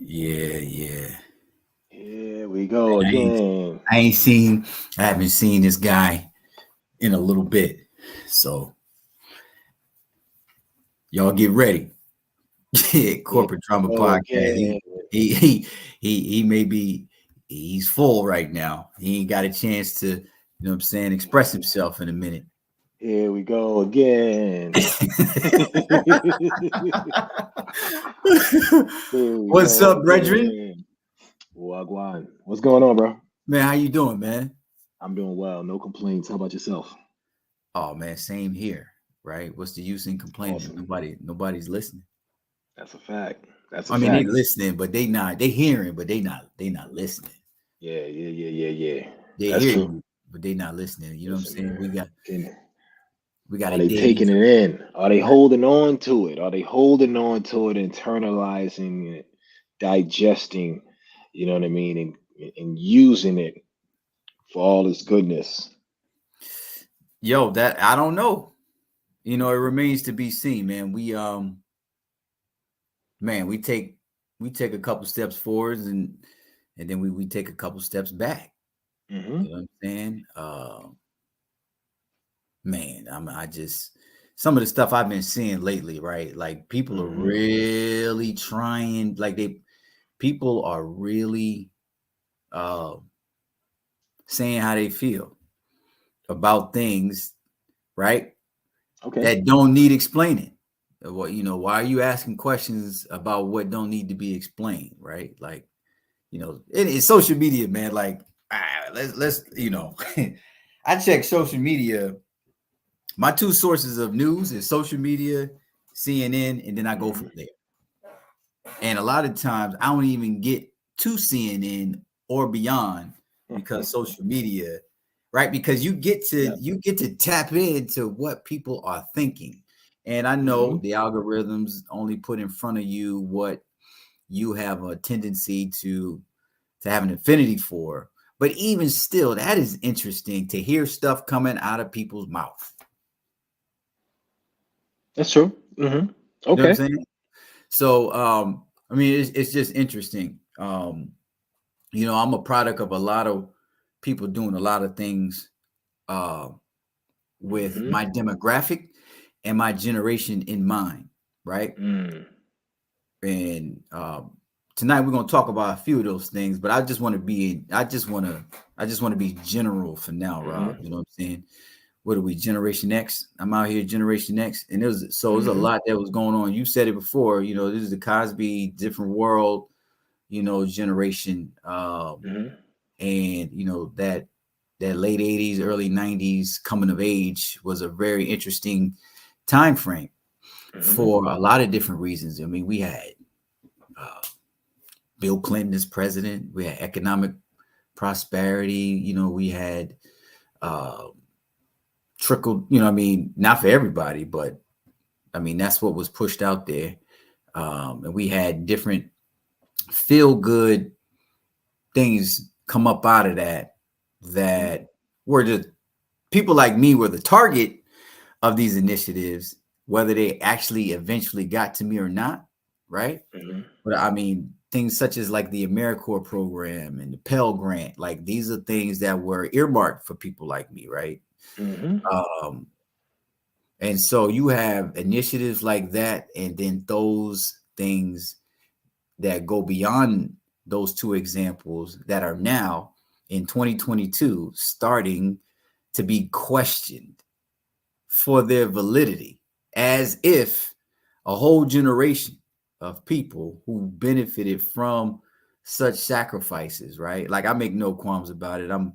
Yeah. Here we go I ain't, again. I haven't seen this guy in a little bit. So y'all get ready. Here Corporate we Drama go Podcast. again. He may be he's full right now. He ain't got a chance to, what I'm saying, express himself in a minute. Here we go again. Here we What's go up, brethren? again. Wagwan. What's going on, bro? Man, how you doing, man? I'm doing well. No complaints. How about yourself? Oh man, same here, right? What's the use in complaining if Awesome. nobody's listening? That's a fact. That's a I mean, they fact. listening, but they hearing, but they not listening. Yeah. They That's hear true. you, but they not listening. You know what I'm Listen, saying? man. We got Are to they dig taking into it in? Are they that. holding on to it? Are they holding on to it, internalizing it, digesting, you know what I mean, and using it for all its goodness? Yo, that I don't know. It remains to be seen, man. Man, we take a couple steps forwards and then we take a couple steps back. Hmm. You know what I'm saying? Man, I just some of the stuff I've been seeing lately, right? Like people are Hmm. really trying, people are really uh saying how they feel about things, right? Okay. That don't need explaining. What why are you asking questions about what don't need to be explained, right? Like, in social media, man, like let's I check social media. My two sources of news is social media, CNN, and then I go Hmm. from there. And a lot of times I don't even get to CNN or beyond because social media, right? Because Yep. you get to tap into what people are thinking. And I know Hmm. the algorithms only put in front of you what you have a tendency to have an affinity for. But even still, that is interesting to hear stuff coming out of people's mouth. That's true. Hmm. You know what I'm Okay. saying? So I mean it's just interesting. I'm a product of a lot of people doing a lot of things uh, with Hmm. my demographic and my generation in mind, right? Mm. And tonight we're gonna talk about a few of those things, but I just want to be general for now, Hmm. Rob. You know what I'm saying? What are we, Generation X? I'm out here, Generation X, and there's a Hmm. lot that was going on. You said it before. This is the Cosby different world, generation. Hmm. And that late 80s early 90s coming of age was a very interesting time frame Hmm. for a lot of different reasons. I mean, we had uh, Bill Clinton as president, we had economic prosperity, we had uh, trickled, I mean, not for everybody, but I mean that's what was pushed out there. And we had different feel good things come up out of Hmm. that were the people like me were the target of these initiatives, whether they actually eventually got to me or not, right? Hmm. But I mean, things such as like the AmeriCorps program and the Pell Grant, like these are things that were earmarked for people like me, right? Hmm. Um, and so you have initiatives like that, and then those things that go beyond those two examples that are now in 2022 starting to be questioned for their validity, as if a whole generation of people who benefited from such sacrifices, right? Like I make no qualms about it. I'm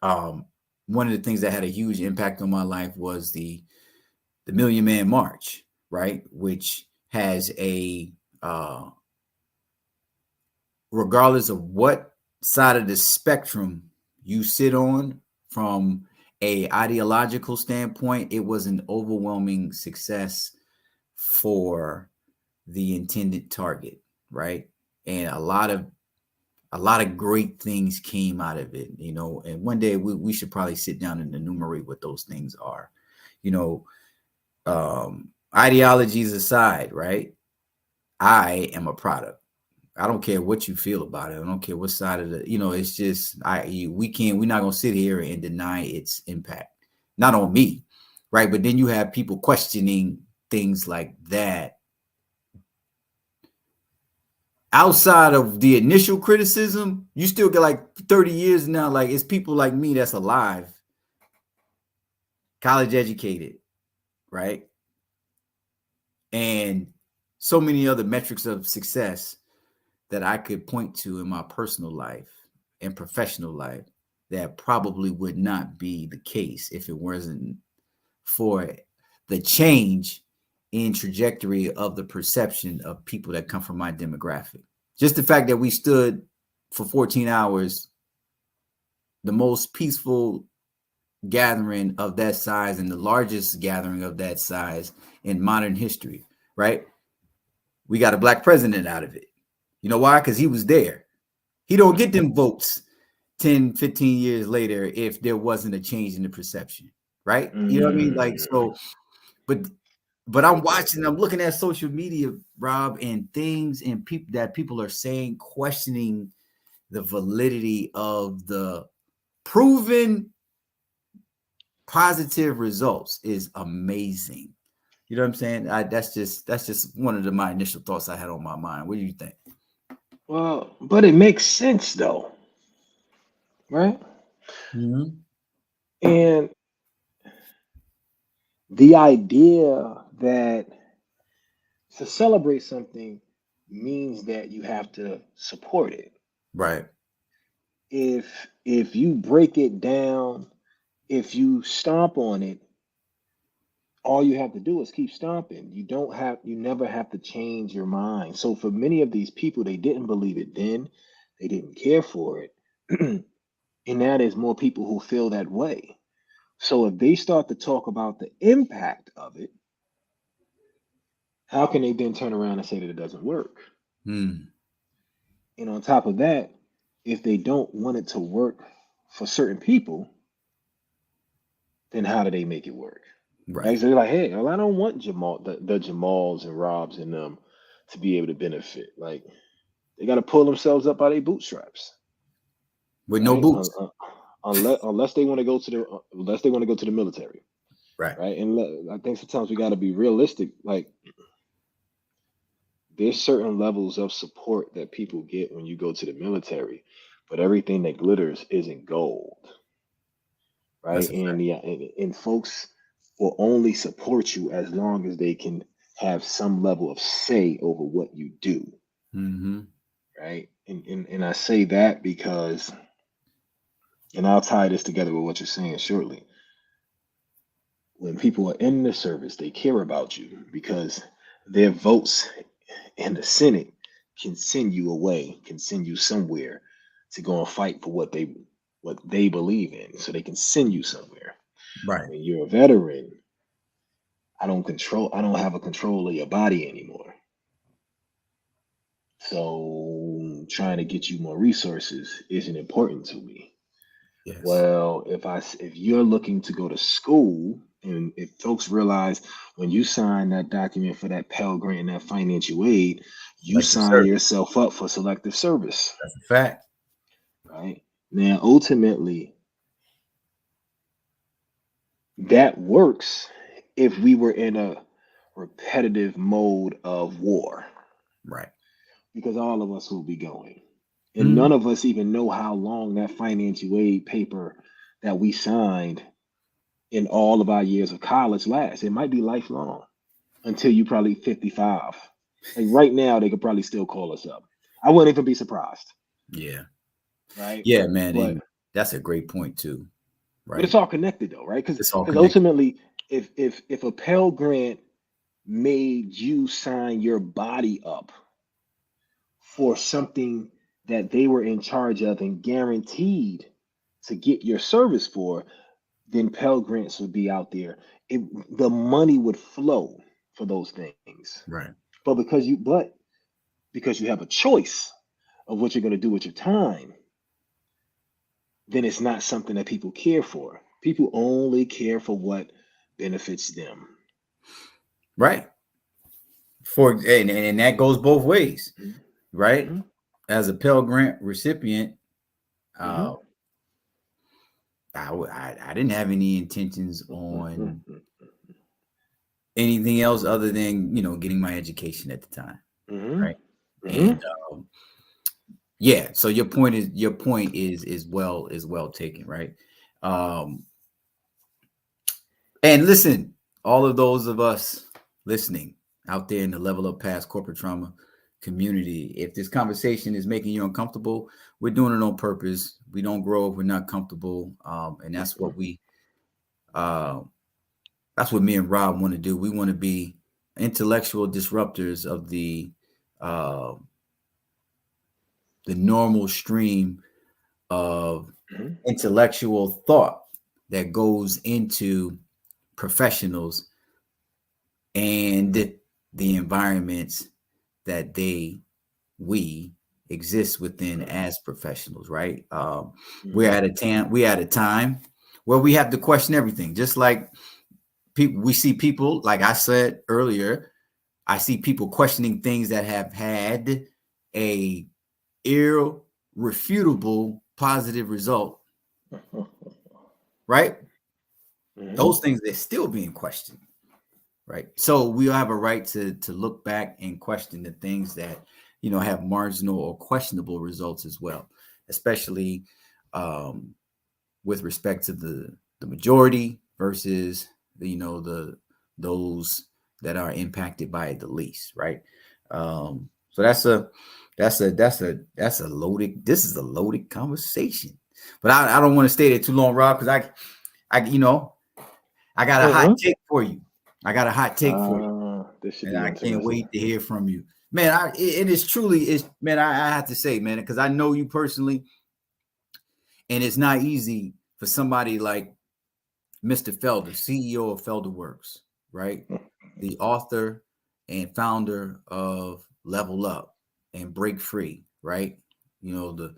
um one of the things that had a huge impact on my life was the Million Man March, right? Which has a regardless of what side of the spectrum you sit on from a ideological standpoint, it was an overwhelming success for the intended target, right? And a lot of great things came out of it, and one day we should probably sit down and enumerate what those things are. you know Ideologies aside, right? I am a product I don't care what you feel about it. I don't care what side of the, it's just we're not gonna sit here and deny its impact. Not on me, right? But then you have people questioning things like that. Outside of the initial criticism, you still get like 30 years now. Like it's people like me that's alive, college educated, right? And so many other metrics of success that I could point to in my personal life and professional life that probably would not be the case if it wasn't for the change in trajectory of the perception of people that come from my demographic. Just the fact that we stood for 14 hours, the most peaceful gathering of that size and the largest gathering of that size in modern history, right? We got a black president out of it. You know why? Because he was there. He don't get them votes 10, 15 years later if there wasn't a change in the perception, right? You know what I mean? Like, so, but I'm watching, I'm looking at social media, Rob, and things and people that people are saying, questioning the validity of the proven positive results is amazing. You know what I'm saying? That's just one of my initial thoughts I had on my mind. What do you think? Well, but it makes sense though, right? Mm-hmm. And the idea that to celebrate something means that you have to support it. Right. If you break it down, if you stomp on it, all you have to do is keep stomping. You never have to change your mind. So for many of these people, they didn't believe it then, they didn't care for it. And now there's more people who feel that way. So if they start to talk about the impact of it, how can they then turn around and say that it doesn't work? Hmm. And on top of that, if they don't want it to work for certain people, then how do they make it work? Right? Right. So they're like, hey, well, I don't want the Jamals and Robs and them to be able to benefit. Like they got to pull themselves up by their bootstraps, With no right? boots. Unless they want to go to the military, Right. right? And I think sometimes we got to be realistic. Like there's certain levels of support that people get when you go to the military, but everything that glitters isn't gold, right? That's a And fact. and folks will only support you as long as they can have some level of say over what you do, Mm-hmm. right? And I say that because, and I'll tie this together with what you're saying shortly. When people are in the service, they care about you because their votes in the Senate can send you away, can send you somewhere to go and fight for what they believe in, so they can send you somewhere. Right. When you're a veteran, I don't have a control of your body anymore. So trying to get you more resources isn't important to me. Yes. Well, if you're looking to go to school, and if folks realize when you sign that document for that Pell Grant and that financial aid, you Elective sign service. yourself up for selective service, That's a fact. right? Now, ultimately, that works if we were in a repetitive mode of war, Right. because all of us will be going. And Mm-hmm. none of us even know how long that financial aid paper that we signed in all of our years of college lasts. It might be lifelong until you probably 55. Like right now, they could probably still call us up. I wouldn't even be surprised, Yeah. right? Yeah, man. But And that's a great point too. but it's Right. all connected though, right? Because It's all because connected. ultimately, if a Pell Grant made you sign your body up for something that they were in charge of and guaranteed to get your service for, then Pell Grants would be out there. The money would flow for those things. Right. But because you have a choice of what you're going to do with your time, then it's not something that people care for. People only care for what benefits them. Right. And that goes both ways. right? Mm-hmm. As a Pell Grant recipient, Mm-hmm. uh, I didn't have any intentions on anything else other than getting my education at the time, Mm-hmm. right? Mm-hmm. And yeah, so your point is well taken, right? Um, and listen, all of those of us listening out there in the level up past corporate trauma community, if this conversation is making you uncomfortable, we're doing it on purpose. We don't grow if we're not comfortable, and uh, that's what me and Rob want to do. We want to be intellectual disruptors of uh, the normal stream of Mm-hmm. intellectual thought that goes into professionals and the environments that we exist within as professionals, right? We're Mm-hmm. at a time where we have to question everything. Just like people, we see people, like I said earlier, I see people questioning things that have had a irrefutable positive result, right? Mm-hmm. Those things, they're still being questioned, right? So we have a right to look back and question the things that have marginal or questionable results as well, especially um, with respect to the majority versus the those that are impacted by it the least, right? So that's a loaded. This is a loaded conversation, but I don't want to stay there too long, Rob, because I got a hot Uh-huh. take for you. I got a hot take for you, This should and be I can't interesting. wait to hear from you, man. It is truly is, man. I have to say, man, because I know you personally, and it's not easy for somebody like Mr. Felder, CEO of Felder Works, right? The author and founder of Level Up and Break Free, right? You know, the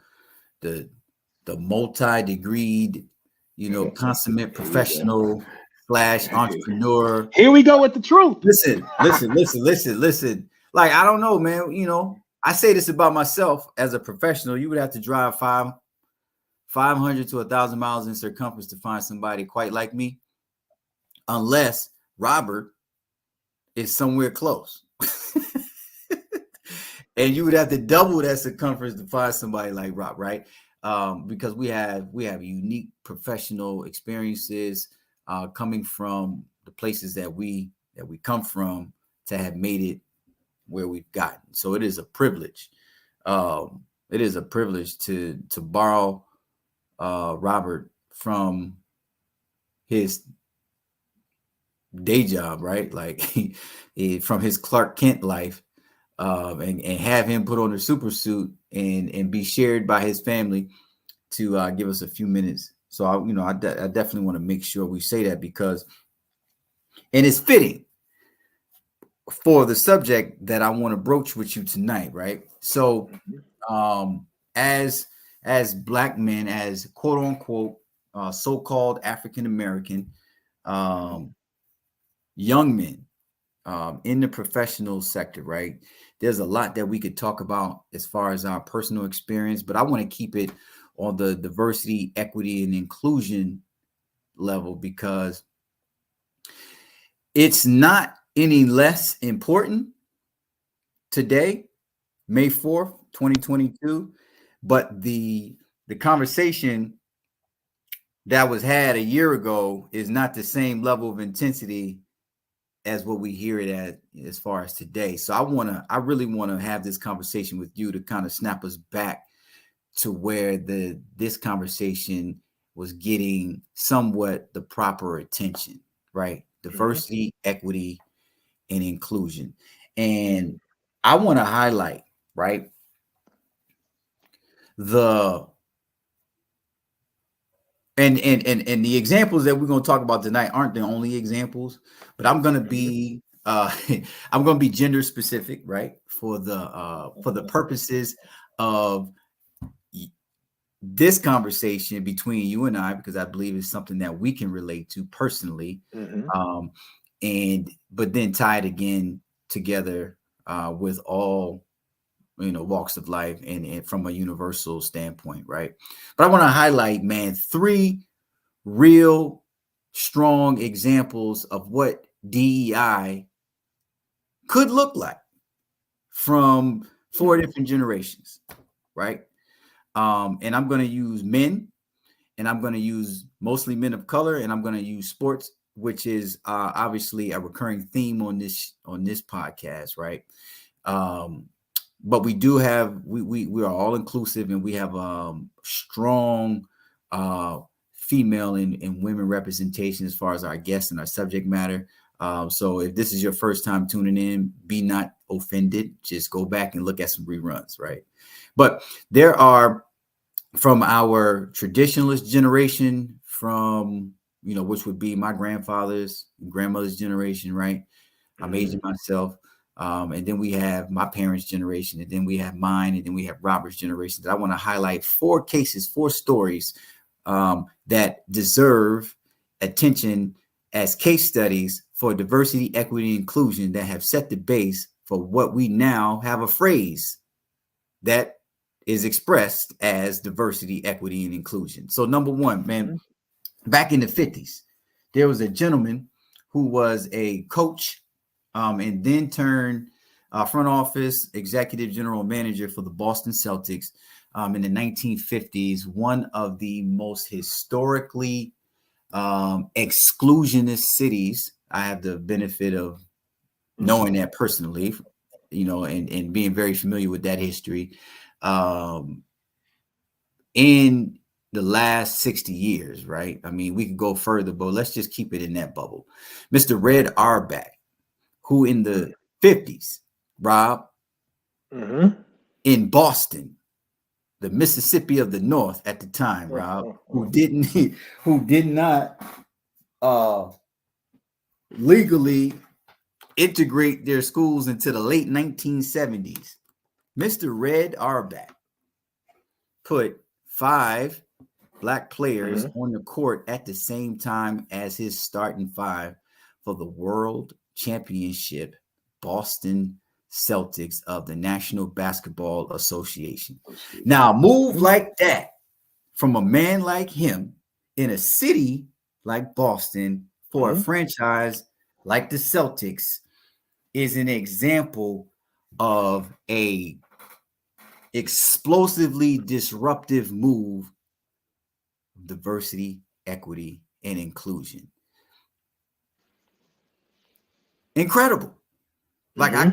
the multi-degreed, consummate Here we go. professional slash entrepreneur. Here we go with the truth. Listen. Like, I don't know, man. I say this about myself as a professional. You would have to drive 500 to 1,000 miles in circumference to find somebody quite like me, unless Robert is somewhere close. And you would have to double that circumference to find somebody like Rob, right? Because we have unique professional experiences coming from the places that we come from to have made it where we've gotten. So it is a privilege. It is a privilege to borrow Robert from his day job, right? Like from his Clark Kent life, and have him put on a super suit and be shared by his family to give us a few minutes. So I definitely want to make sure we say that, because and it's fitting for the subject that I want to broach with you tonight, right? So Mhm. um, as black men, as quote unquote so-called African American Mhm. um, young men in the professional sector, right? There's a lot that we could talk about as far as our personal experience, but I want to keep it on the diversity, equity, and inclusion level, because it's not any less important today, May 4th, 2022, but the conversation that was had a year ago is not the same level of intensity as what we hear it at as far as today. So I really want to have this conversation with you to kind of snap us back to where this conversation was getting somewhat the proper attention, right? Mhm. Diversity, equity, and inclusion. And Mhm. I want to highlight, right, the and the examples that we're going to talk about tonight aren't the only examples, but I'm going to Mhm. be I'm going to be gender specific, right, for the purposes of this conversation between you and I, because I believe it's something that we can relate to personally, Mhm. um, and but then tie it again together with all walks of life and from a universal standpoint, right? But I want to highlight, man, 3 real strong examples of what DEI could look like from 4 different generations, right? And I'm going to use men, and I'm going to use mostly men of color, and I'm going to use sports, which is obviously a recurring theme on this podcast, right? Um, but we do have we are all inclusive, and we have strong female and women representation as far as our guests and our subject matter. So if this is your first time tuning in, be not offended. Just go back and look at some reruns, right? But there are, from our traditionalist generation, from which would be my grandfather's and grandmother's generation, right? I'm aging myself. And then we have my parents' generation, and then we have mine, and then we have Robert's generation. That I want to highlight 4 cases, 4 stories that deserve attention as case studies for diversity, equity, and inclusion that have set the base for what we now have a phrase that is expressed as diversity, equity, and inclusion. So number 1, man, back in the 50s, there was a gentleman who was a coach and then turned front office executive general manager for the Boston Celtics in the 1950s, one of the most historically exclusionist cities. I have the benefit of knowing that personally, and being very familiar with that history. In the last 60 years, right? I mean, we could go further, but let's just keep it in that bubble. Mr. Red Auerbach, who in the 50s, Rob, in Boston, the Mississippi of the North at the time, Rob, who did not legally integrate their schools into the late 1970s. Mr. Red Auerbach put 5 Black players on the court at the same time as his starting 5 for the World Championship Boston Celtics of the National Basketball Association. Now, a move like that from a man like him in a city like Boston for a franchise like the Celtics is an example of a explosively disruptive move of diversity, equity, and inclusion. Incredible. Like I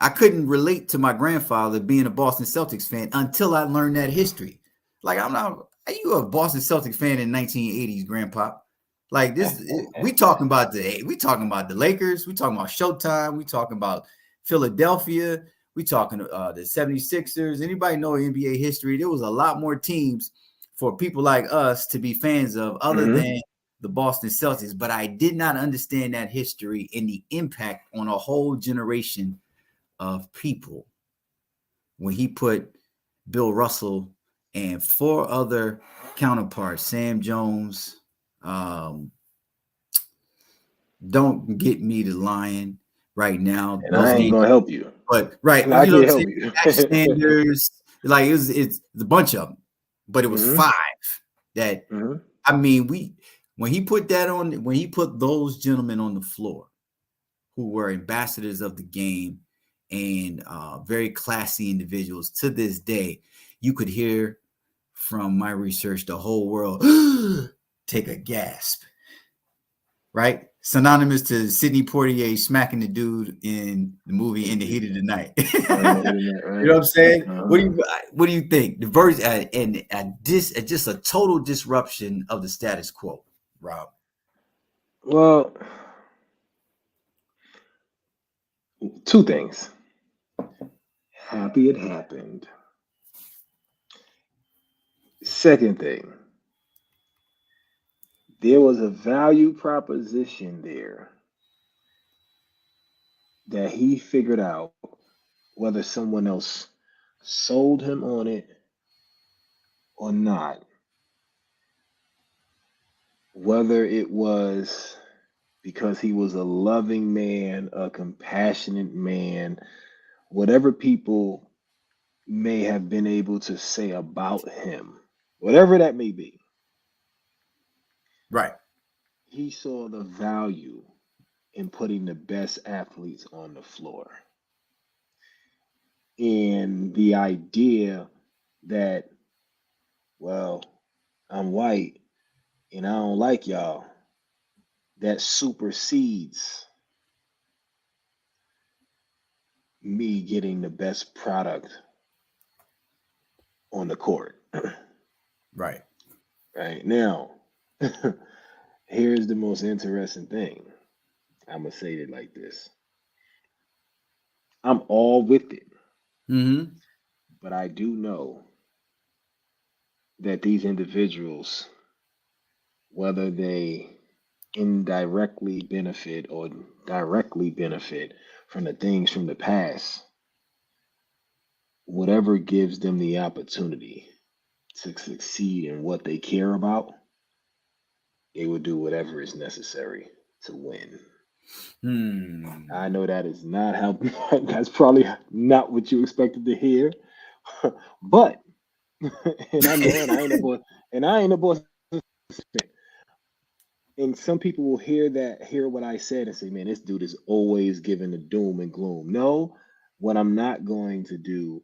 couldn't relate to my grandfather being a Boston Celtics fan until I learned that history. Like, I'm not, are you a Boston Celtics fan in 1980s, Grandpa? Like this, we talking about the Lakers, we talking about Showtime, we talking about Philadelphia, we talking the 76ers. Anybody know NBA history? There was a lot more teams for people like us to be fans of other than the Boston Celtics, but I did not understand that history and the impact on a whole generation of people when he put Bill Russell and 4 other counterparts, Sam Jones, don't get me the Lion right now. And I ain't gonna help you. But right, I can't help you. Sanders, like it's a bunch of them, but it was 5 that I mean, when he put those gentlemen on the floor who were ambassadors of the game and very classy individuals, to this day, you could hear from my research the whole world take a gasp, right? Synonymous to Sidney Poitier smacking the dude in the movie In the Heat of the Night. You know what I'm saying? What do you think? The version and just a total disruption of the status quo, Rob. Well, 2 things. Happy it happened. Second thing, there was a value proposition there that he figured out, whether someone else sold him on it or not, whether it was because he was a loving man, a compassionate man, whatever people may have been able to say about him, whatever that may be. Right. He saw the value in putting the best athletes on the floor. And the idea that, well, I'm white and I don't like y'all, that supersedes me getting the best product on the court. Right. Right now, here's the most interesting thing. I'm going to say it like this. I'm all with it, Mm-hmm. but I do know that these individuals, whether they indirectly benefit or directly benefit from the things from the past, whatever gives them the opportunity to succeed in what they care about, they will do whatever is necessary to win. I Hmm. know that is not how, that's probably not what you expected to hear, but, and I know, and I ain't a boy, and I ain't a boy, and some people will hear what I said and say, man, this dude is always giving the doom and gloom. No, what I'm not going to do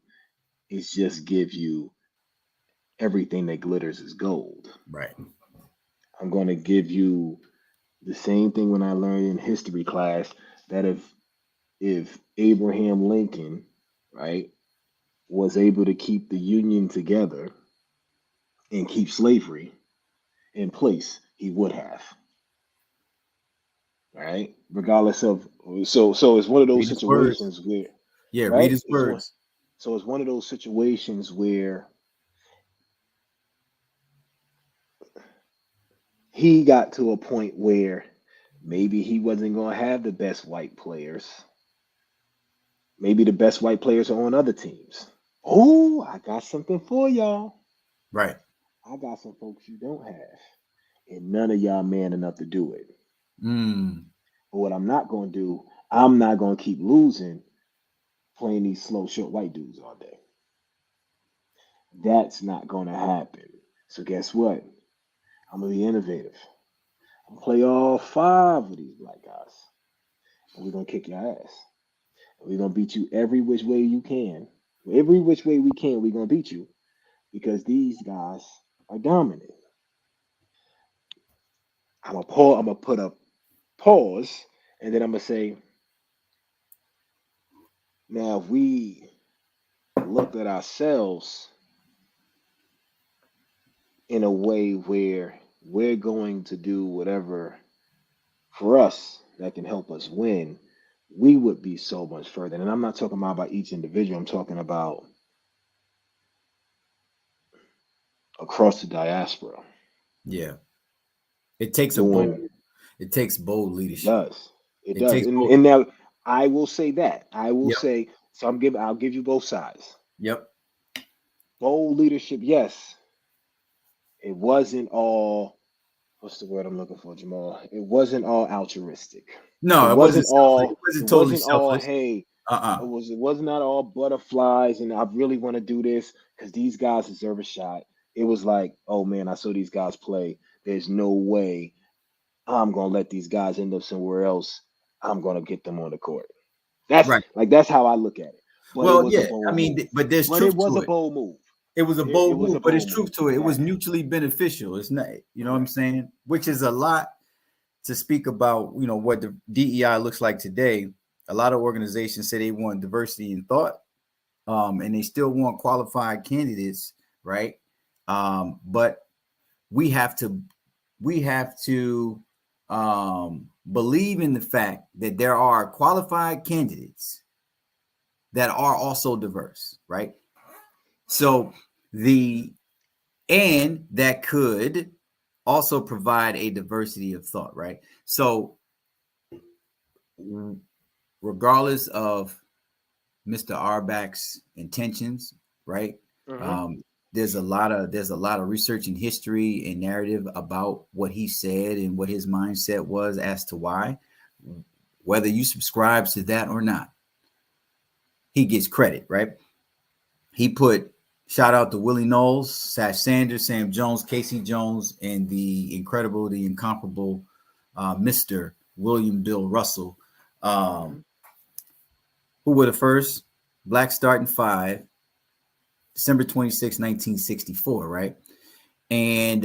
is just give you everything that glitters is gold. Right. I'm going to give you the same thing when I learned in history class that if Abraham Lincoln, right, was able to keep the Union together and keep slavery in place, he would have. Right? Regardless of so it's one of those Read his words. situations where Yeah, read right? his words. It's one of those situations where he got to a point where maybe he wasn't gonna have the best white players. Maybe the best white players are on other teams. Oh, I got something for y'all. Right. I got some folks you don't have. And none of y'all man enough to do it. Mm. But what I'm not gonna do, I'm not gonna keep losing playing these slow, short white dudes all day. That's not going to happen. So guess what? I'm gonna be innovative. I'm gonna play all five of these black guys, and we're gonna kick your ass. And we're gonna beat you every which way you can. Every which way we can, we're gonna beat you because these guys are dominant. I'm gonna pause. I'm gonna put a pause, and then I'm gonna say, now if we looked at ourselves in a way where we're going to do whatever for us that can help us win, we would be so much further. And I'm not talking about each individual, I'm talking about across the diaspora Yeah. It takes a doing bold. It takes bold it leadership. does. It It does. takes bold. And now I will say that. I will Yep. say, I'll give you both sides. Yep. Bold leadership, yes. It wasn't all what's the word I'm looking for, Jamal? It wasn't all altruistic. No, it wasn't selfless. It It wasn't totally wasn't all, selfless. hey, Uh-uh. it was not all butterflies and I really want to do this because these guys deserve a shot. It was like, oh man, I saw these guys play. There's no way I'm gonna let these guys end up somewhere else. I'm gonna get them on the court. Right. That's how I look at it. But it Well, was a yeah. I bold mean, move. but there's But it truth was to a it. bold move. It was a It bold was a move, but it's bold truth move. to it. It was Exactly. mutually beneficial. It's not, you know what I'm Correct. saying? Which is a lot to speak about, what the DEI looks like today. A lot of organizations say they want diversity in thought, and they still want qualified candidates, right? But we have to we have to believe in the fact that there are qualified candidates that are also diverse, right? So the and that could also provide a diversity of thought, right? So regardless of Mr. Arbach's intentions, right? Hmm. Um, there's a lot of research and history and narrative about what he said and what his mindset was as to why. Whether you subscribe to that or not, he gets credit, right? He put shout out to Willie Knowles, Sash Sanders, Sam Jones, Casey Jones, and the incredible, the incomparable Mr. William Bill Russell, um, Hmm. who were the first black starting five, December 26, 1964, right? And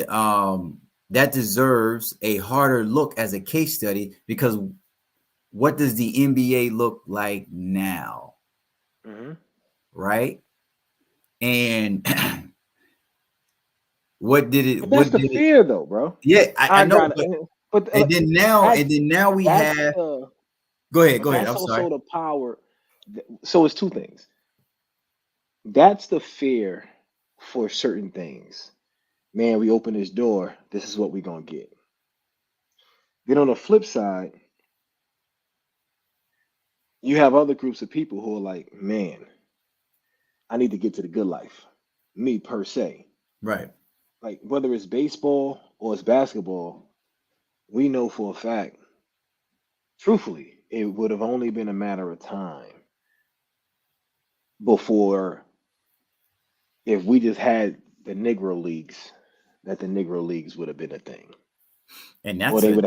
that deserves a harder look as a case study because what does the NBA look like now, Hmm. right? And what did it? But that's What the did it? fear, though, bro. Yeah, I I know, got it. But and that's then now we that's have. the Go ahead, but go ahead. that's I'm sorry. also the power. So it's two things. That's the fear for certain things. Man, we open this door. This is what we're gonna get. Then on the flip side, you have other groups of people who are like, man, I need to get to the good life. Me per se. Right, Like whether it's baseball or it's basketball, we know for a fact, truthfully, it would have only been a matter of time before if we just had the Negro leagues, that the Negro leagues would have been a thing, and or they would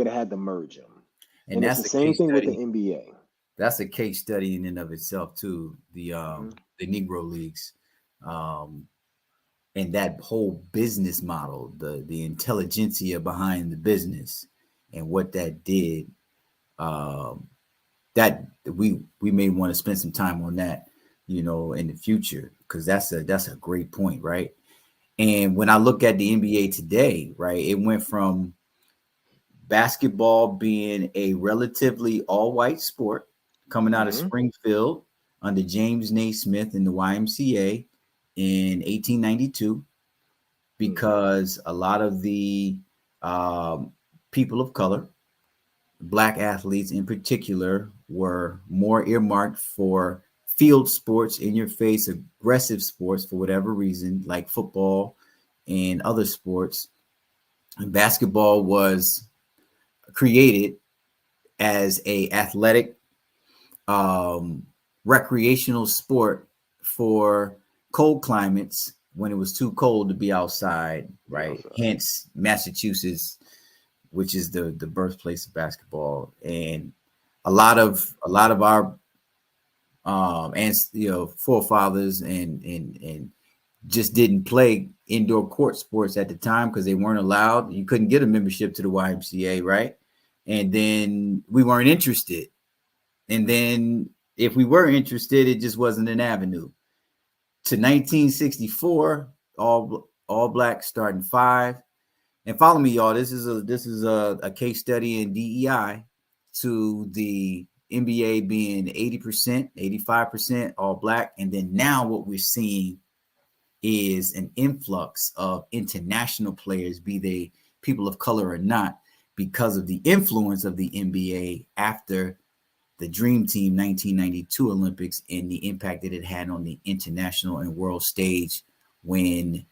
have had to merge them. And it's the that's a same case thing with the study. NBA. That's a case study in and of itself too. Hmm. The Negro Leagues, um, and that whole business model, the intelligentsia behind the business, and what that did. Um, that we may want to spend some time on that, in the future because that's a great point, right? And when I look at the NBA today, right, it went from basketball being a relatively all-white sport coming out of Hmm. Springfield under James Naismith in the YMCA in 1892 Hmm. because a lot of the people of color, black athletes in particular, were more earmarked for field sports, in your face, aggressive sports for whatever reason, like football and other sports. And basketball was created as a athletic um, recreational sport for cold climates when it was too cold to be outside, Be right? outside. Hence Massachusetts, which is the birthplace of basketball, and a lot of our and forefathers and just didn't play indoor court sports at the time because they weren't allowed. You couldn't get a membership to the YMCA, right? And then we weren't interested. And then if we were interested, it just wasn't an avenue. To 1964, all black starting five. And follow me, y'all. This is a case study in DEI to the NBA being 80%, 85% all black. And then now what we're seeing is an influx of international players, be they people of color or not, because of the influence of the NBA after the Dream Team 1992 Olympics and the impact that it had on the international and world stage when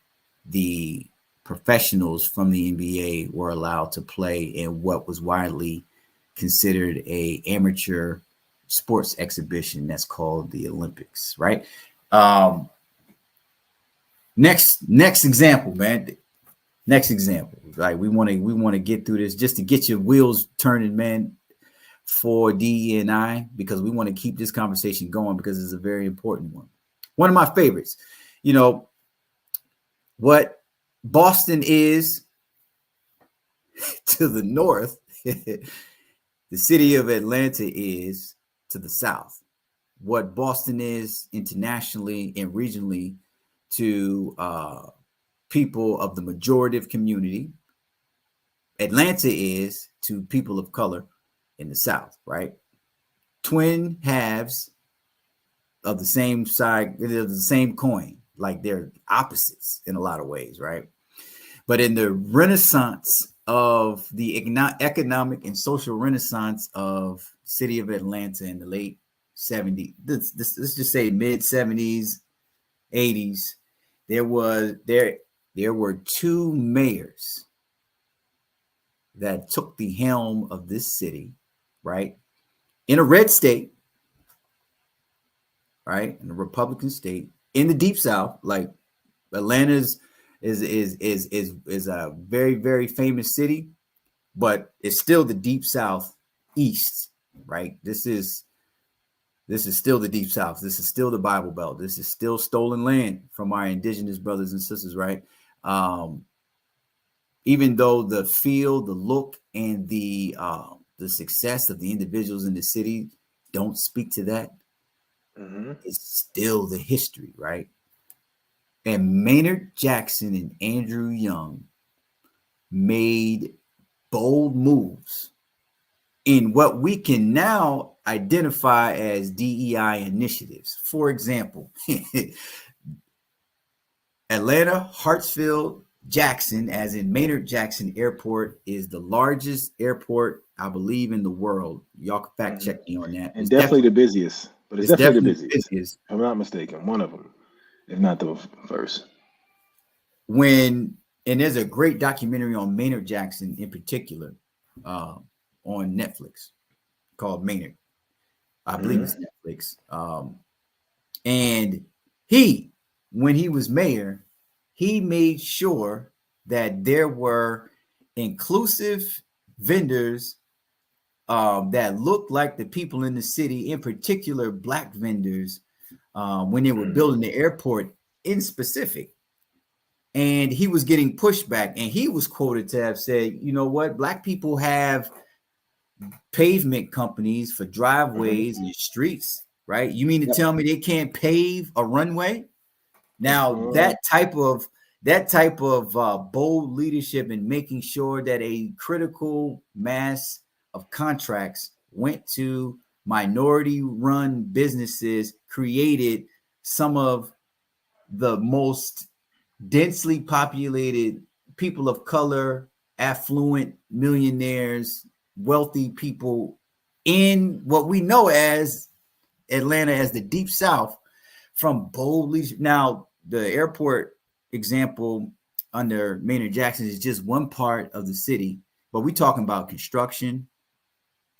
the professionals from the NBA were allowed to play in what was widely considered a amateur sports exhibition that's called the Olympics, right? Um, next example, man. Next example. Like we want to get through this just to get your wheels turning, man, for DE&I because we want to keep this conversation going because it's a very important one. One of my favorites. You know what Boston is to the north, the city of Atlanta is to the south. What Boston is internationally and regionally to people of the majorative community, Atlanta is to people of color in the south, right? Twin halves of the same side, of the same coin, like they're opposites in a lot of ways, right? But in the renaissance of the economic and social renaissance of the city of Atlanta in the late 70s, let's just say mid 70s, 80s, there were two mayors that took the helm of this city, right? In a red state, right? In a Republican state, in the deep South. Like Atlanta's is a very, very famous city, but it's still the deep South east, right? This is still the deep South. This is still the Bible Belt. This is still stolen land from our indigenous brothers and sisters, right? Um, Even though the feel, the look, and the success of the individuals in the city don't speak to that, Mm-hmm. it's still the history, right? And Maynard Jackson and Andrew Young made bold moves in what we can now identify as DEI initiatives. For example, Atlanta, Hartsfield, Jackson, as in Maynard Jackson Airport, is the largest airport, I believe, in the world. Y'all can fact Mm-hmm. check me on that. And definitely the busiest, but it's It's definitely the definitely the busiest. busiest. If I'm not mistaken, one of them, if not the first. When and there's a great documentary on Maynard Jackson in particular uh, on Netflix called Maynard. I believe Mm-hmm. it's Netflix. And he, when he was mayor, he made sure that there were inclusive vendors that looked like the people in the city, in particular, black vendors, when they were Mm-hmm. building the airport in specific. And he was getting pushback, and he was quoted to have said, "You know what? Black people have pavement companies for Mm-hmm. driveways and streets, right? You mean to Yep. tell me they can't pave a runway?" Now Uh-huh. that type of bold leadership in making sure that a critical mass of contracts went to minority-run businesses created some of the most densely populated people of color, affluent millionaires, wealthy people in what we know as Atlanta as the Deep South from bold leadership. Now, the airport example under Maynard Jackson is just one part of the city, but we're talking about construction,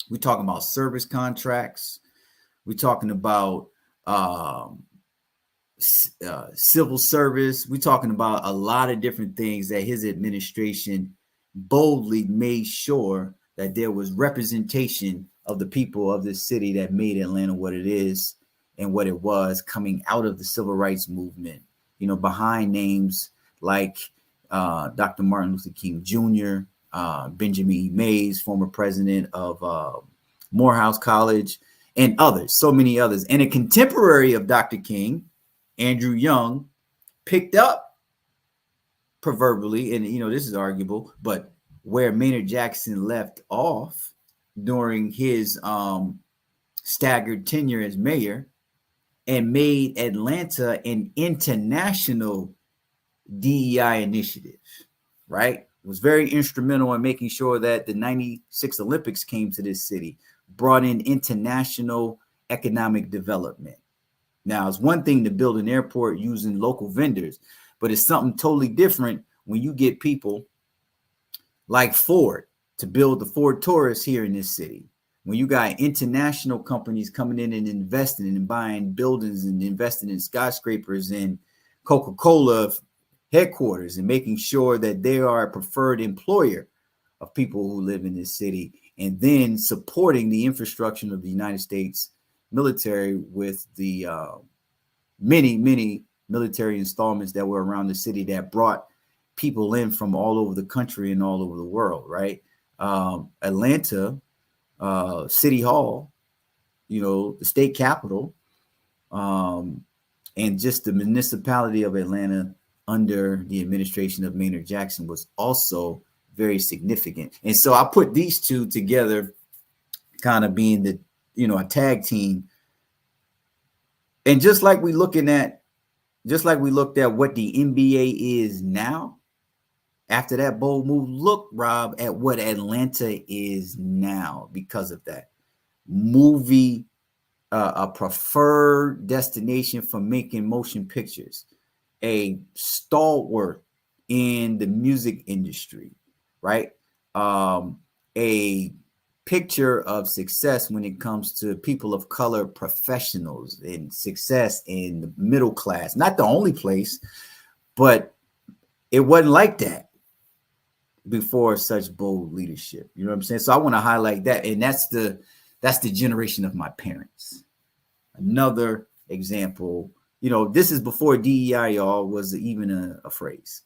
we're talking about service contracts, we're talking about um, civil service. We're talking about a lot of different things that his administration boldly made sure that there was representation of the people of this city that made Atlanta what it is and what it was coming out of the civil rights movement. You know, behind names like Dr. Martin Luther King Jr., Benjamin E. Mays, former president of Morehouse College, and others, so many others. And a contemporary of Dr. King, Andrew Young, picked up proverbially, and this is arguable, but where Maynard Jackson left off during his staggered tenure as mayor and made Atlanta an international DEI initiative, right? It was very instrumental in making sure that the 96 Olympics came to this city, brought in international economic development. Now, it's one thing to build an airport using local vendors, but it's something totally different when you get people like Ford to build the Ford Taurus here in this city. When you got international companies coming in and investing and buying buildings and investing in skyscrapers and Coca-Cola headquarters and making sure that they are a preferred employer of people who live in this city, and then supporting the infrastructure of the United States military with the many military installments that were around the city that brought people in from all over the country and all over the world, right? Atlanta, City Hall, the state capitol, um, and just the municipality of Atlanta under the administration of Maynard Jackson was also very significant. And so I put these two together, kind of being a tag team. And just like we looked at what the NBA is now, after that bold move, look, Rob, at what Atlanta is now because of that movie, a preferred destination for making motion pictures, a stalwart in the music industry, right? A picture of success when it comes to people of color professionals and success in the middle class. Not the only place, but it wasn't like that before such bold leadership. You know what I'm saying? So I want to highlight that. And that's the generation of my parents. Another example, this is before DEI, y'all, was even a phrase.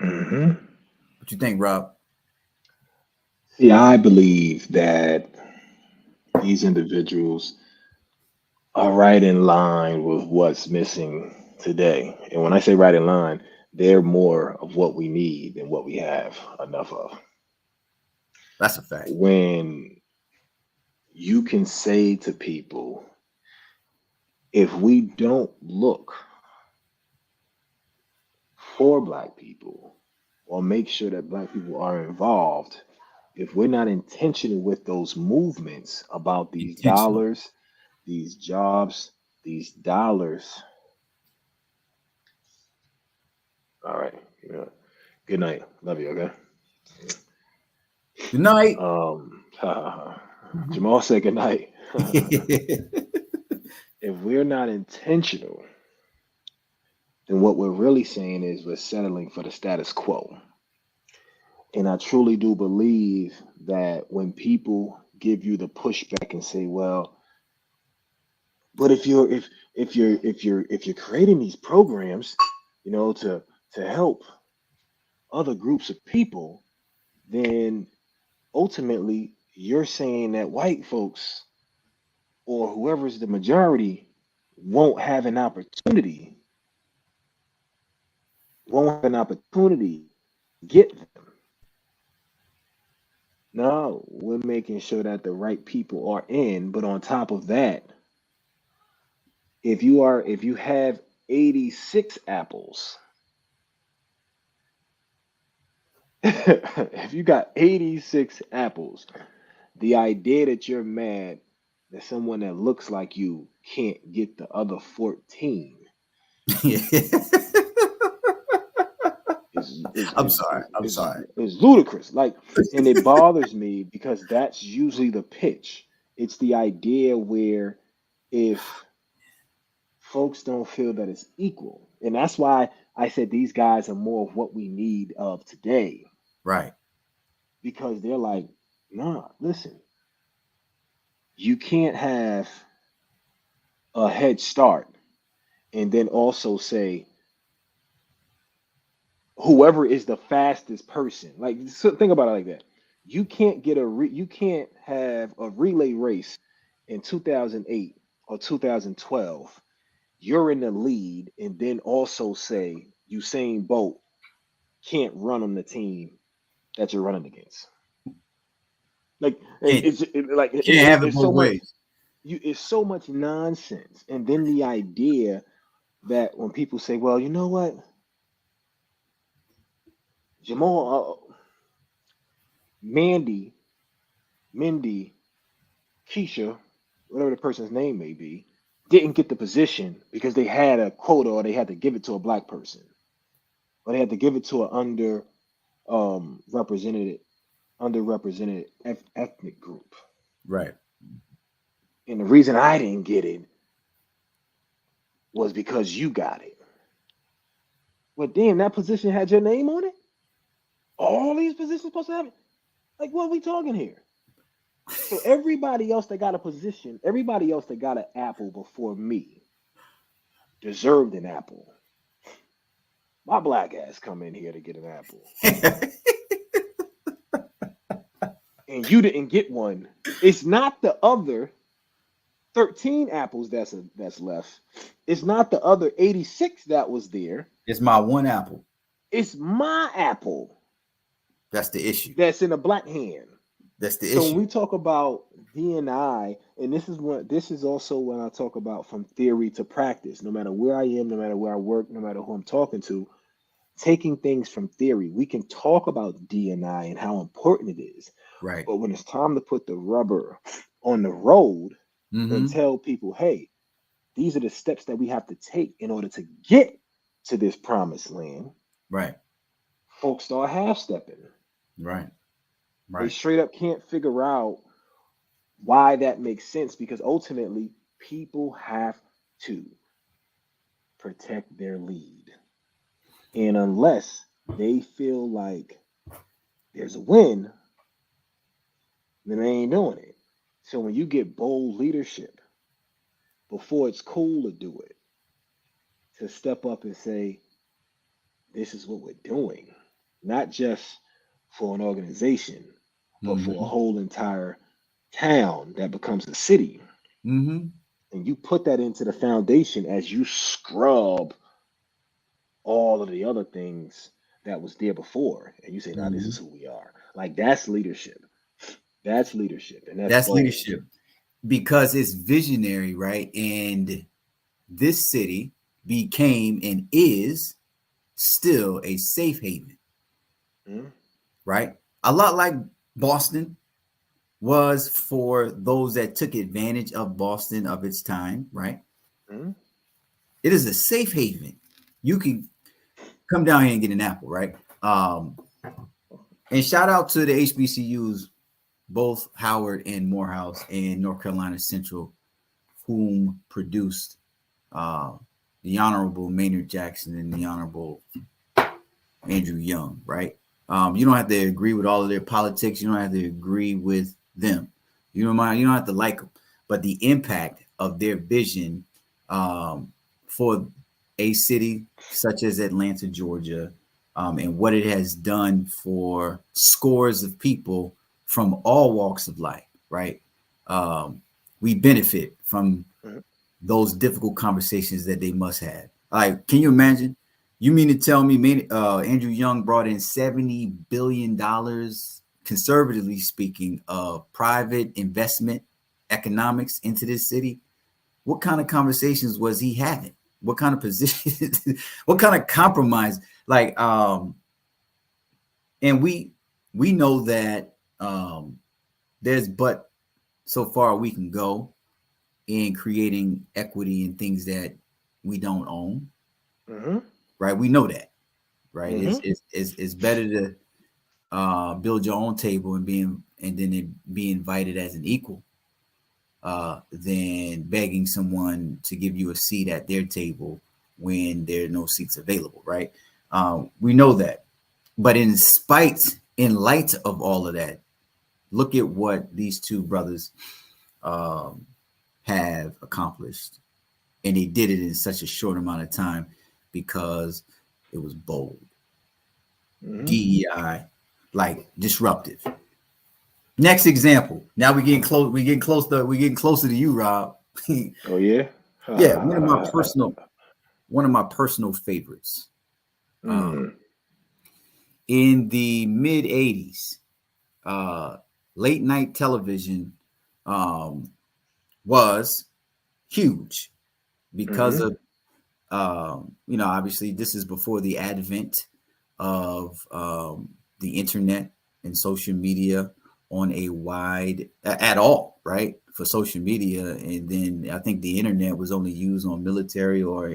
Mm-hmm. What you think, Rob? See, I believe that these individuals are right in line with what's missing today. And when I say right in line, they're more of what we need than what we have enough of. That's a fact. When you can say to people, if we don't look for Black people or make sure that Black people are involved, if we're not intentional with those movements about these Intentional. dollars, these jobs, these dollars. All right. Yeah. Good night. Love you. Okay. Good night. Um, Jamal said good night. If we're not intentional, then what we're really saying is we're settling for the status quo. And I truly do believe that when people give you the pushback and say, well, but if you're creating these programs, to help other groups of people, then ultimately you're saying that white folks or whoever's the majority won't have an opportunity, to get them. No, we're making sure that the right people are in, but on top of that, if you have 86 apples, if you got 86 apples, the idea that you're mad that someone that looks like you can't get the other 14 is is I'm is sorry. is, I'm is, sorry. is ludicrous. Like, and it bothers me because that's usually the pitch. It's the idea where if folks don't feel that it's equal, and that's why I said these guys are more of what we need of today, Right. because they're like, nah, listen, you can't have a head start and then also say whoever is the fastest person. Like, so think about it like that. You can't have a relay race in 2008 or 2012. You're in the lead, and then also say Usain Bolt can't run on the team that you're running against. Like, Can't can't have it it's both so much. ways. It's so much nonsense. And then the idea that when people say, "Well, you know what, Jamal, Mandy, Mindy, Keisha, whatever the person's name may be, didn't get the position because they had a quota or they had to give it to a black person or they had to give it to an represented underrepresented ethnic group. Right. And the reason I didn't get it was because you got it. Well, damn, that position had your name on it? All these positions supposed to have it? Like, what are we talking here? So everybody else that got a position, everybody else that got an apple before me deserved an apple. My black ass come in here to get an apple, and you didn't get one. It's not the other 13 apples that's left. It's not the other 86 that was there. It's my one apple. It's my apple That's the issue. that's in a black hand. That's the So when issue. we talk about DNI, and this is also when I talk about from theory to practice, no matter where I am, no matter where I work, no matter who I'm talking to, taking things from theory, we can talk about DNI and how important it is. Right. But when it's time to put the rubber on the road and Mm-hmm. tell people, hey, these are the steps that we have to take in order to get to this promised land, Right. folks start half stepping. Right. They Right. straight up can't figure out why that makes sense because ultimately people have to protect their lead. And unless they feel like there's a win, then they ain't doing it. So when you get bold leadership before it's cool to do it, to step up and say, this is what we're doing, not just for an organization, but for a Mm-hmm. whole entire town that becomes a city. Mm-hmm. And you put that into the foundation as you scrub all of the other things that was there before. And you say, now this Mm-hmm. is who we are. Like that's leadership. That's leadership. And that's That's bold. leadership because it's visionary, right? And this city became and is still a safe haven, Mm-hmm. right? A lot like Boston was for those that took advantage of Boston of its time, right? Mm-hmm. It is a safe haven. You can come down here and get an apple, right? And shout out to the HBCUs, both Howard and Morehouse and North Carolina Central, whom produced uh, the Honorable Maynard Jackson and the Honorable Andrew Young, right? You don't have to agree with all of their politics. You don't have to agree with them. You don't mind. You don't have to like them, but the impact of their vision um, for a city such as Atlanta, Georgia, and what it has done for scores of people from all walks of life, right? Um, we benefit from Mm-hmm. those difficult conversations that they must have. Like, can you imagine? You mean to tell me Andrew Young brought in $70 billion, conservatively speaking, of private investment economics into this city? What kind of conversations was he having? What kind of position? What kind of compromise? Like, and we know that there's but so far we can go in creating equity in things that we don't own, Mm-hmm. right? We know that, right? Mm-hmm. It's better to build your own table and then be invited as an equal than begging someone to give you a seat at their table when there are no seats available, right? We know that, but in light of all of that, look at what these two brothers um, have accomplished, and they did it in such a short amount of time because it was bold, Mm-hmm. DEI, like disruptive. Next example. Now we're getting close. We're getting close to. We're getting closer to you, Rob. Oh yeah. Yeah, one of my personal favorites. Uh, mm. in the mid '80s, uh, late night television um, was huge because Mm-hmm. of obviously this is before the advent of the internet and social media on a wide at all, right? For social media, and then I think the internet was only used on military or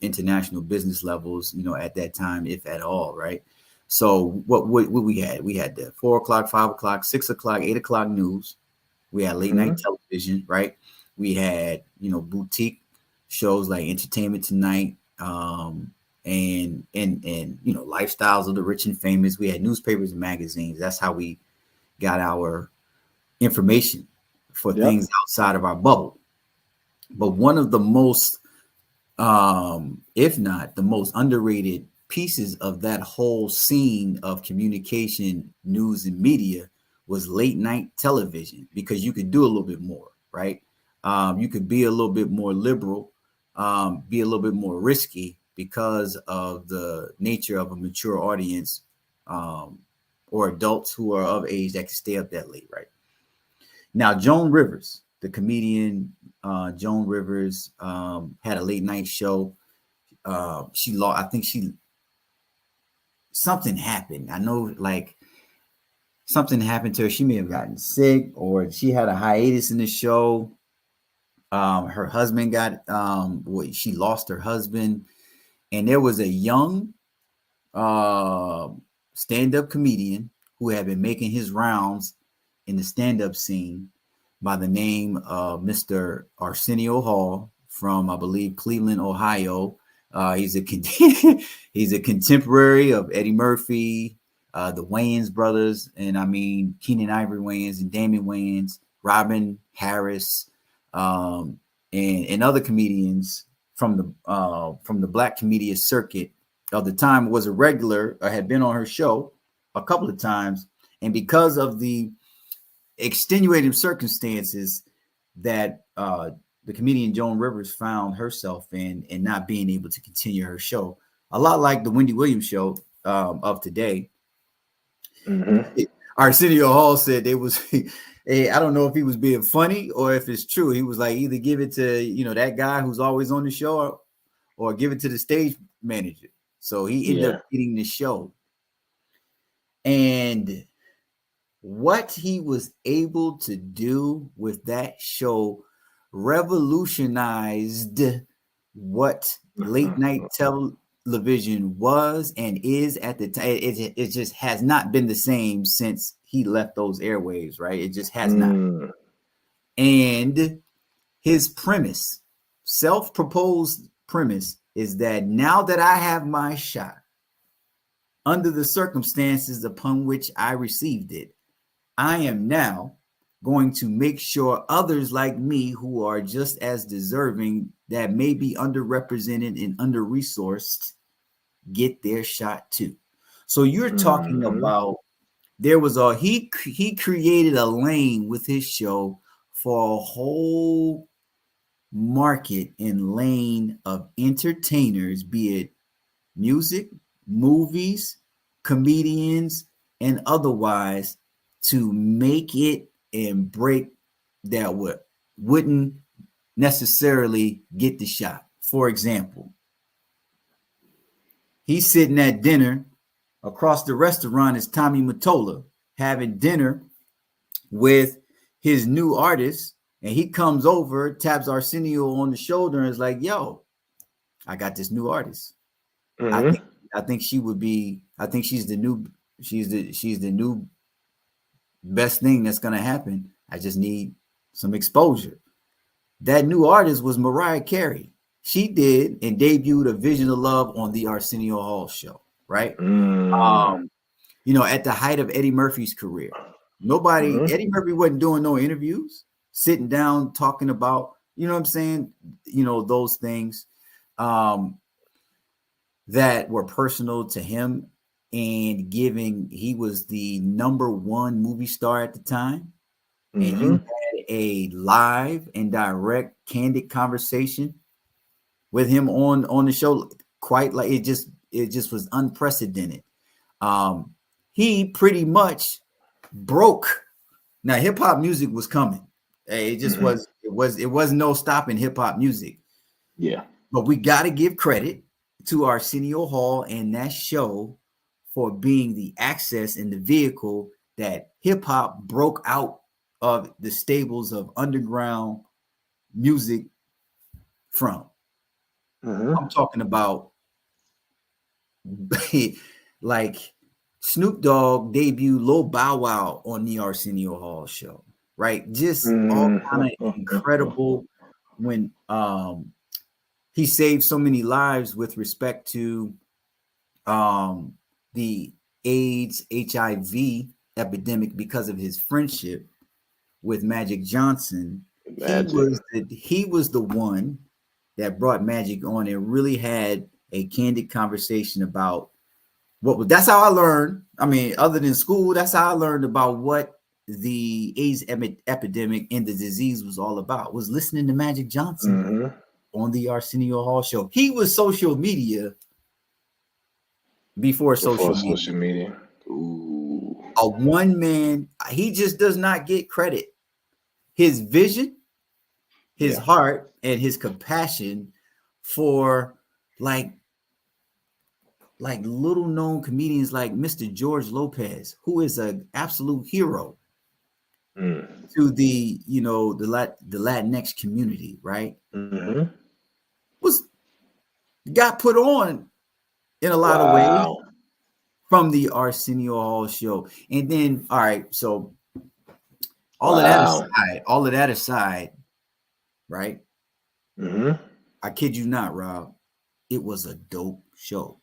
international business levels, at that time, if at all, right? So what we had the 4 o'clock, 5 o'clock, 6 o'clock, 8 o'clock news. We had late night Mm-hmm. television, right? We had boutique shows like Entertainment Tonight, and lifestyles of the rich and famous. We had newspapers and magazines. That's how we got our information for Yep. things outside of our bubble. But one of the most, if not the most underrated pieces of that whole scene of communication, news, and media was late night television because you could do a little bit more, right? You could be a little bit more liberal, be a little bit more risky because of the nature of a mature audience, um, or adults who are of age that can stay up that late, right? Now, Joan Rivers, the comedian, Joan Rivers, had a late night show. She lost. I think she something happened. I know, like something happened to her. She may have gotten sick, or she had a hiatus in the show. Her husband got. She lost her husband, and there was a young uh, stand-up comedian who had been making his rounds in the stand-up scene by the name of Mr. Arsenio Hall from, I believe, Cleveland, Ohio. He's a he's a contemporary of Eddie Murphy, the Wayans brothers, and I mean Keenan Ivory Wayans and Damon Wayans, Robin Harris, and other comedians from the black comedian circuit of the time. Was a regular or had been on her show a couple of times, and because of the extenuating circumstances that the comedian Joan Rivers found herself in and not being able to continue her show, a lot like the Wendy Williams show of today. Mm-hmm. Arsenio Hall said they was I don't know if he was being funny or if it's true. He was like, either give it to, that guy who's always on the show, or give it to the stage manager. So he ended up getting the show. And what he was able to do with that show revolutionized what late night television was and is at the time. It just has not been the same since he left those airwaves, right? It just has not. And his premise, self-proposed premise, is that now that I have my shot, under the circumstances upon which I received it, I am now going to make sure others like me who are just as deserving, that may be underrepresented and under-resourced, get their shot too. So you're talking about, there was he created a lane with his show for a whole market and lane of entertainers, be it music, movies, comedians, and otherwise, to make it and break that wouldn't necessarily get the shot. For example, he's sitting at dinner across the restaurant is Tommy Mottola having dinner with his new artist, and he comes over, taps Arsenio on the shoulder, and is like, "Yo, I got this new artist. I think she would be. I think she's the new best thing that's gonna happen. I just need some exposure." That new artist was Mariah Carey. She did and debuted A Vision of Love on the Arsenio Hall show, right? At the height of Eddie Murphy's career. Eddie Murphy wasn't doing no interviews, sitting down, talking about, what I'm saying? Those things that were personal to him, and he was the number one movie star at the time. And you had a live and direct, candid conversation with him on the show, quite like it just was unprecedented. He pretty much broke. Now, hip hop music was coming. It just it was no stopping hip hop music. Yeah. But we got to give credit to Arsenio Hall and that show for being the access and the vehicle that hip hop broke out of the stables of underground music from. I'm talking about like Snoop Dogg debuted Lil Bow Wow on the Arsenio Hall show, right? Just all kind of incredible when he saved so many lives with respect to the AIDS, HIV epidemic because of his friendship with Magic Johnson. He was the one that brought Magic on and really had a candid conversation about that's how I learned. I mean, other than school, that's how I learned about what the AIDS epidemic and the disease was all about, was listening to Magic Johnson on the Arsenio Hall show. He was social media before social media. Ooh. A one man, he just does not get credit. His vision, his heart, and his compassion for like little known comedians like Mr. George Lopez, who is an absolute hero to the the Latinx community, right? Got put on in a lot of ways from the Arsenio Hall show. And then, all right, so Wow. all of that aside, right? Mm-hmm. I kid you not, Rob. It was a dope show.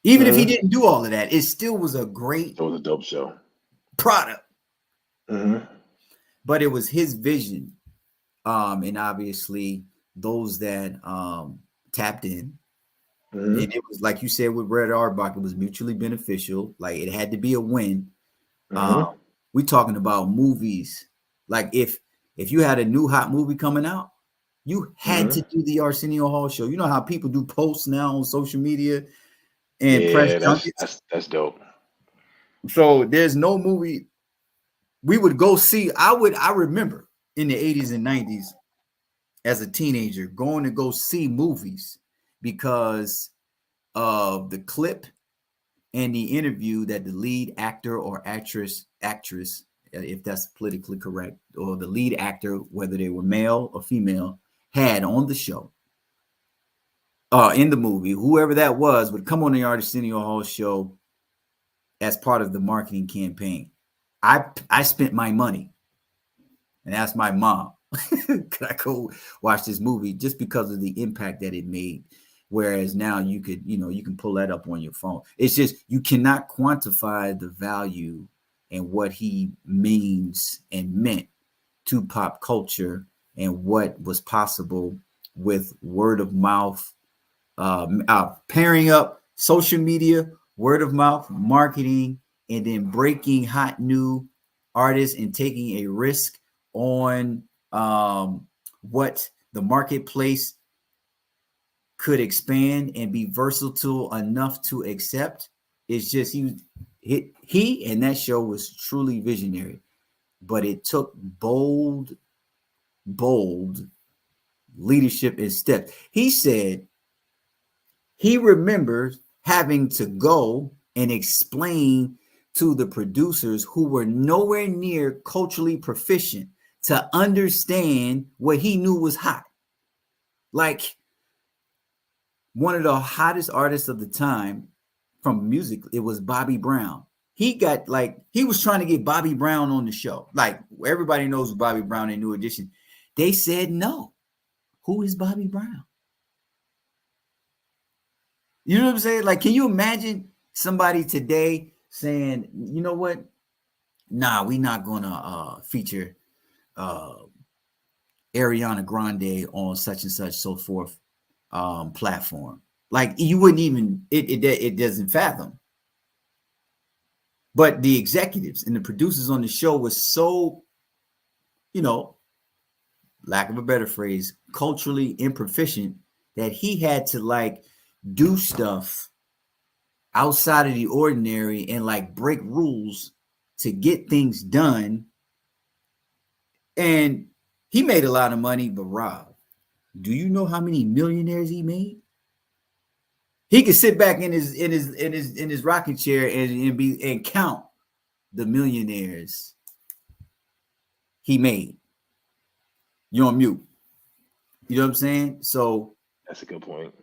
Even if he Mm-hmm. didn't do all of that, it still was a great It was a dope show. product. Mm-hmm. But it was his vision. And obviously those that tapped in. Mm-hmm. And it was like you said with Red Auerbach, it was mutually beneficial. Like it had to be a win. Uh, Mm-hmm. we talking about movies. Like if you had a new hot movie coming out, you had Mm-hmm. to do the Arsenio Hall show. You know how people do posts now on social media and press Yeah, that's junkets. that's that's dope. So there's no movie we would go see. I remember in the 80s and 90s as a teenager going to go see movies because of the clip and the interview that the lead actor or actress, if that's politically correct, or the lead actor, whether they were male or female, had on the show, in the movie, whoever that was, would come on the Arsenio Hall show as part of the marketing campaign. I spent my money and asked my mom, could I go watch this movie just because of the impact that it made? Whereas now you could, you can pull that up on your phone. It's just you cannot quantify the value and what he means and meant to pop culture and what was possible with word of mouth, pairing up social media, word of mouth, marketing, and then breaking hot new artists and taking a risk on what the marketplace could expand and be versatile enough to accept. It's just he and that show was truly visionary, but it took bold leadership and steps. He said he remembers having to go and explain to the producers who were nowhere near culturally proficient to understand what he knew was hot. Like one of the hottest artists of the time from music, it was Bobby Brown. He was trying to get Bobby Brown on the show. Like everybody knows Bobby Brown in New Edition. They said no. Who is Bobby Brown? You know what I'm saying? Like, can you imagine somebody today saying, you know what? Nah, we not gonna feature uh Ariana Grande on such and such so forth platform. Like you wouldn't even it doesn't fathom. But the executives and the producers on the show was so, you know, lack of a better phrase, culturally improficient that he had to like do stuff outside of the ordinary and like break rules to get things done. And he made a lot of money, but Rob, do you know how many millionaires he made? He could sit back in his rocking chair and count the millionaires he made. You're on mute. You know what I'm saying? So, That's a good point.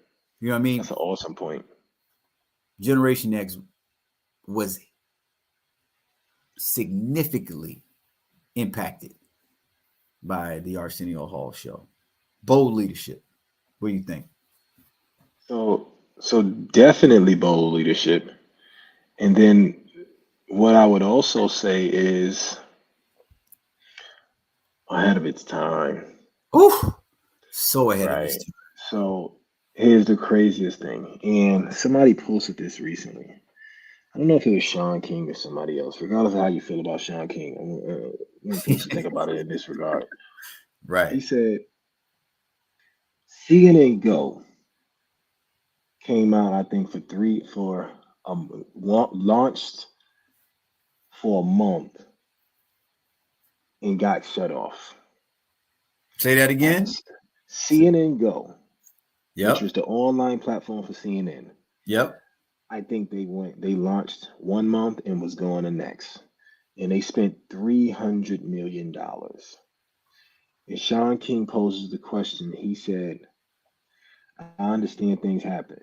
you know what I mean? That's an awesome point. Generation X was significantly impacted by the Arsenio Hall show. Bold leadership. What do you think? So definitely bold leadership. And then what I would also say is ahead of its time. Ooh, so ahead of his Right. time. So here's the craziest thing. And somebody posted this recently. I don't know if it was Sean King or somebody else. Regardless of how you feel about Sean King, I'm gonna put something about it in this regard. Right. He said CNN Go came out, I think, launched for a month and got shut off. Say that I, again. CNN Go, which Yep. was the online platform for CNN, Yep. I think they launched 1 month and was going the next. And they spent $300 million. And Sean King poses the question. He said, I understand things happen,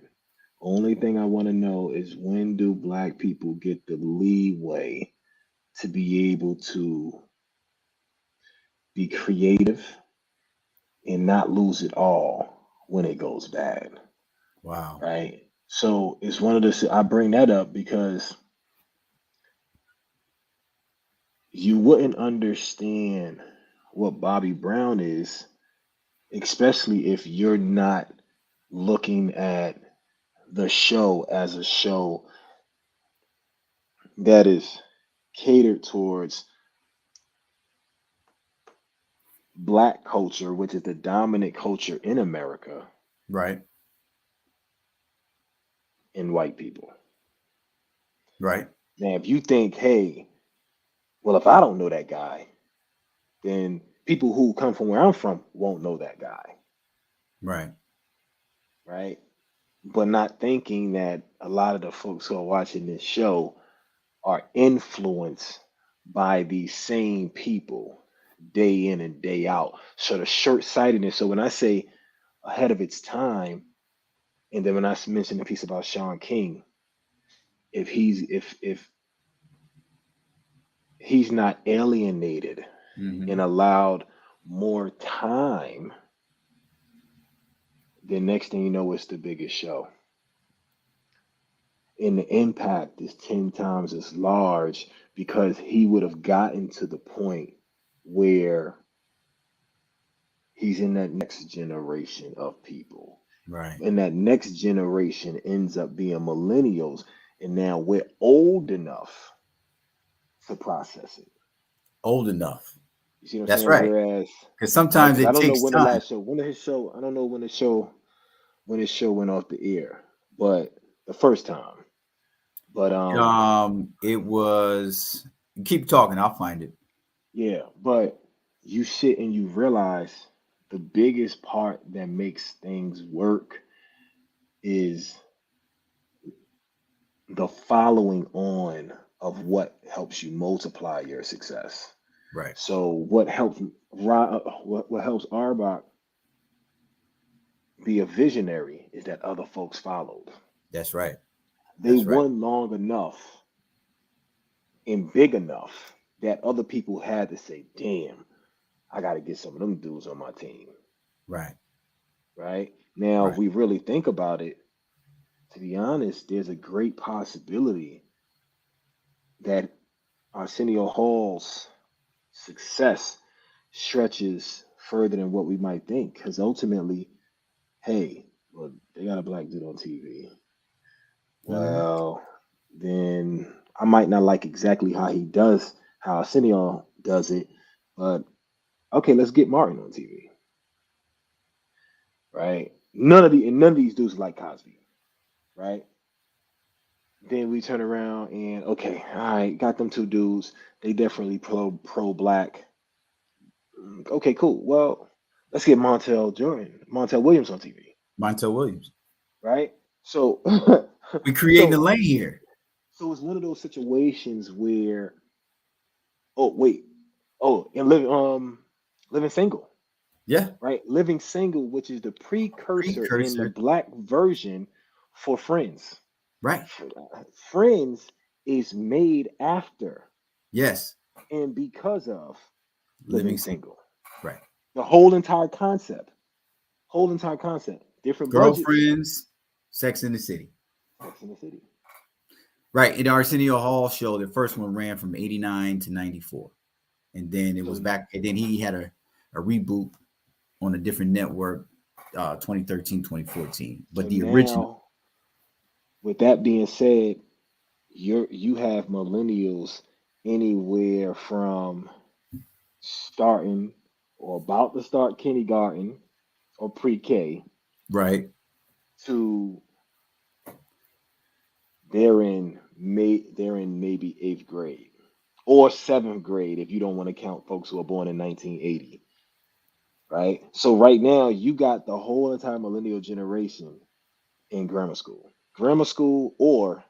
Only thing I want to know is when do black people get the leeway to be able to be creative and not lose it all when it goes bad, Wow. right? So it's one of the, I bring that up because you wouldn't understand what Bobby Brown is, especially if you're not looking at the show as a show that is catered towards black culture, which is the dominant culture in America, Right. and white people. Right. Now, if you think, hey, well, if I don't know that guy, then people who come from where I'm from won't know that guy, Right. right? But not thinking that a lot of the folks who are watching this show are influenced by these same people day in and day out. So the short sightedness. So when I say ahead of its time, and then when I mentioned the piece about Sean King, if he's not alienated and Hmm. allowed more time, then next thing you know, it's the biggest show. And the impact is 10 times as large because he would have gotten to the point where he's in that next generation of people. Right. And that next generation ends up being millennials. And now we're old enough to process it. Old enough. You see what I'm That's saying? right. Whereas, Because right, sometimes because I it don't know takes when the time. last show, when did his show, I don't know when his show went off the air, but the first time. But It was. Keep talking. I'll find it. yeah, but you sit and you realize the biggest part that makes things work is the following on of what helps you multiply your success. Right. So what helps Arbok be a visionary is that other folks followed. That's right. They That's right. won long enough and big enough that other people had to say, "Damn, I got to get some of them dudes on my team." Right. Right now, if Right. we really think about it, to be honest, there's a great possibility that Arsenio Hall's success stretches further than what we might think. Because ultimately, hey, well, they got a black dude on TV. Hmm. Well, then I might not like exactly how Arsenio does it, but okay, let's get Martin on TV, right? None of these dudes like Cosby, right? Then we turn around and okay, all right, got them two dudes. They definitely pro black. Okay, cool. Well, let's get Montel Williams on TV, Montel Williams. right? So, We creating a so, lane here. so it's one of those situations where, oh wait, oh, and living single, Yeah. right? Living single, which is the precursor in the Precursor. black version for Friends. Right. Friends is made after Yes. and because of living Living single. single. Right. The whole entire concept, different budgets. Girlfriends. Sex in the City. Sex in the City. Right. In the Arsenio Hall show, the first one ran from 89 to 94. And then it was So, back. And then he had a reboot on a different network, 2013, 2014. so But the original, now, with that being said, you have millennials anywhere from starting or about to start kindergarten or pre-K right? to they're in maybe eighth grade or seventh grade if you don't want to count folks who are born in 1980, right? So right now you got the whole entire millennial generation in grammar school, or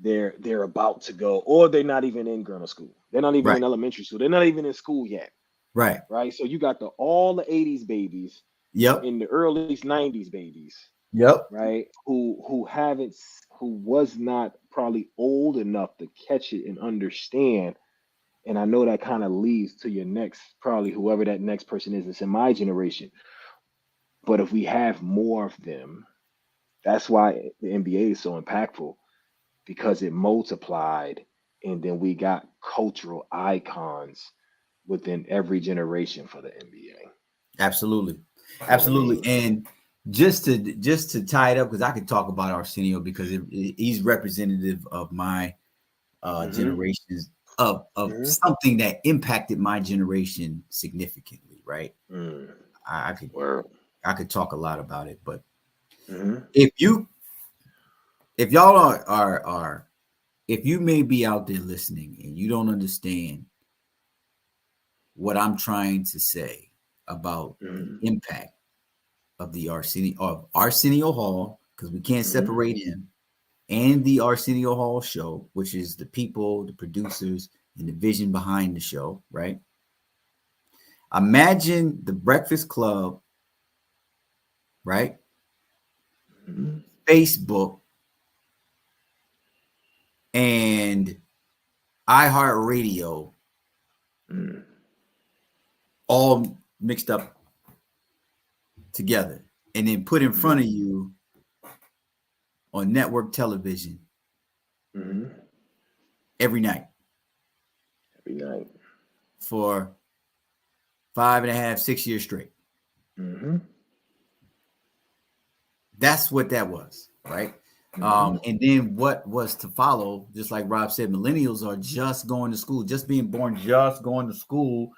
they're about to go, or they're not even in grammar school. They're not even Right. in elementary school. They're not even in school yet, Right. right? So you got all the 80s babies Yep. in the early 90s babies. Yep. right? Who was not probably old enough to catch it and understand. And I know that kind of leads to your next, probably whoever that next person is. It's in my generation. But if we have more of them, that's why the NBA is so impactful because it multiplied, and then we got cultural icons within every generation for the NBA. Absolutely. You know what I Absolutely. mean? And just to tie it up, because I could talk about Arsenio because he's representative of my Hmm. generations of Hmm. something that impacted my generation significantly, right? Mm. I could Word. I could talk a lot about it, but Hmm. if you if y'all are if you may be out there listening and you don't understand what I'm trying to say about the Hmm. impact of the Arsenio Hall, because we can't Hmm. separate him, and the Arsenio Hall show, which is the people, the producers, and the vision behind the show, right? Imagine the Breakfast Club, right? Hmm. Facebook and iHeartRadio Hmm. all mixed up together and then put in front of Hmm. you on network television Hmm. every night Every night. for 5.5, 6 years straight. Hmm. That's what that was, right? Hmm. And then what was to follow, just like Rob said, millennials are just going to school, just being born, just going to school.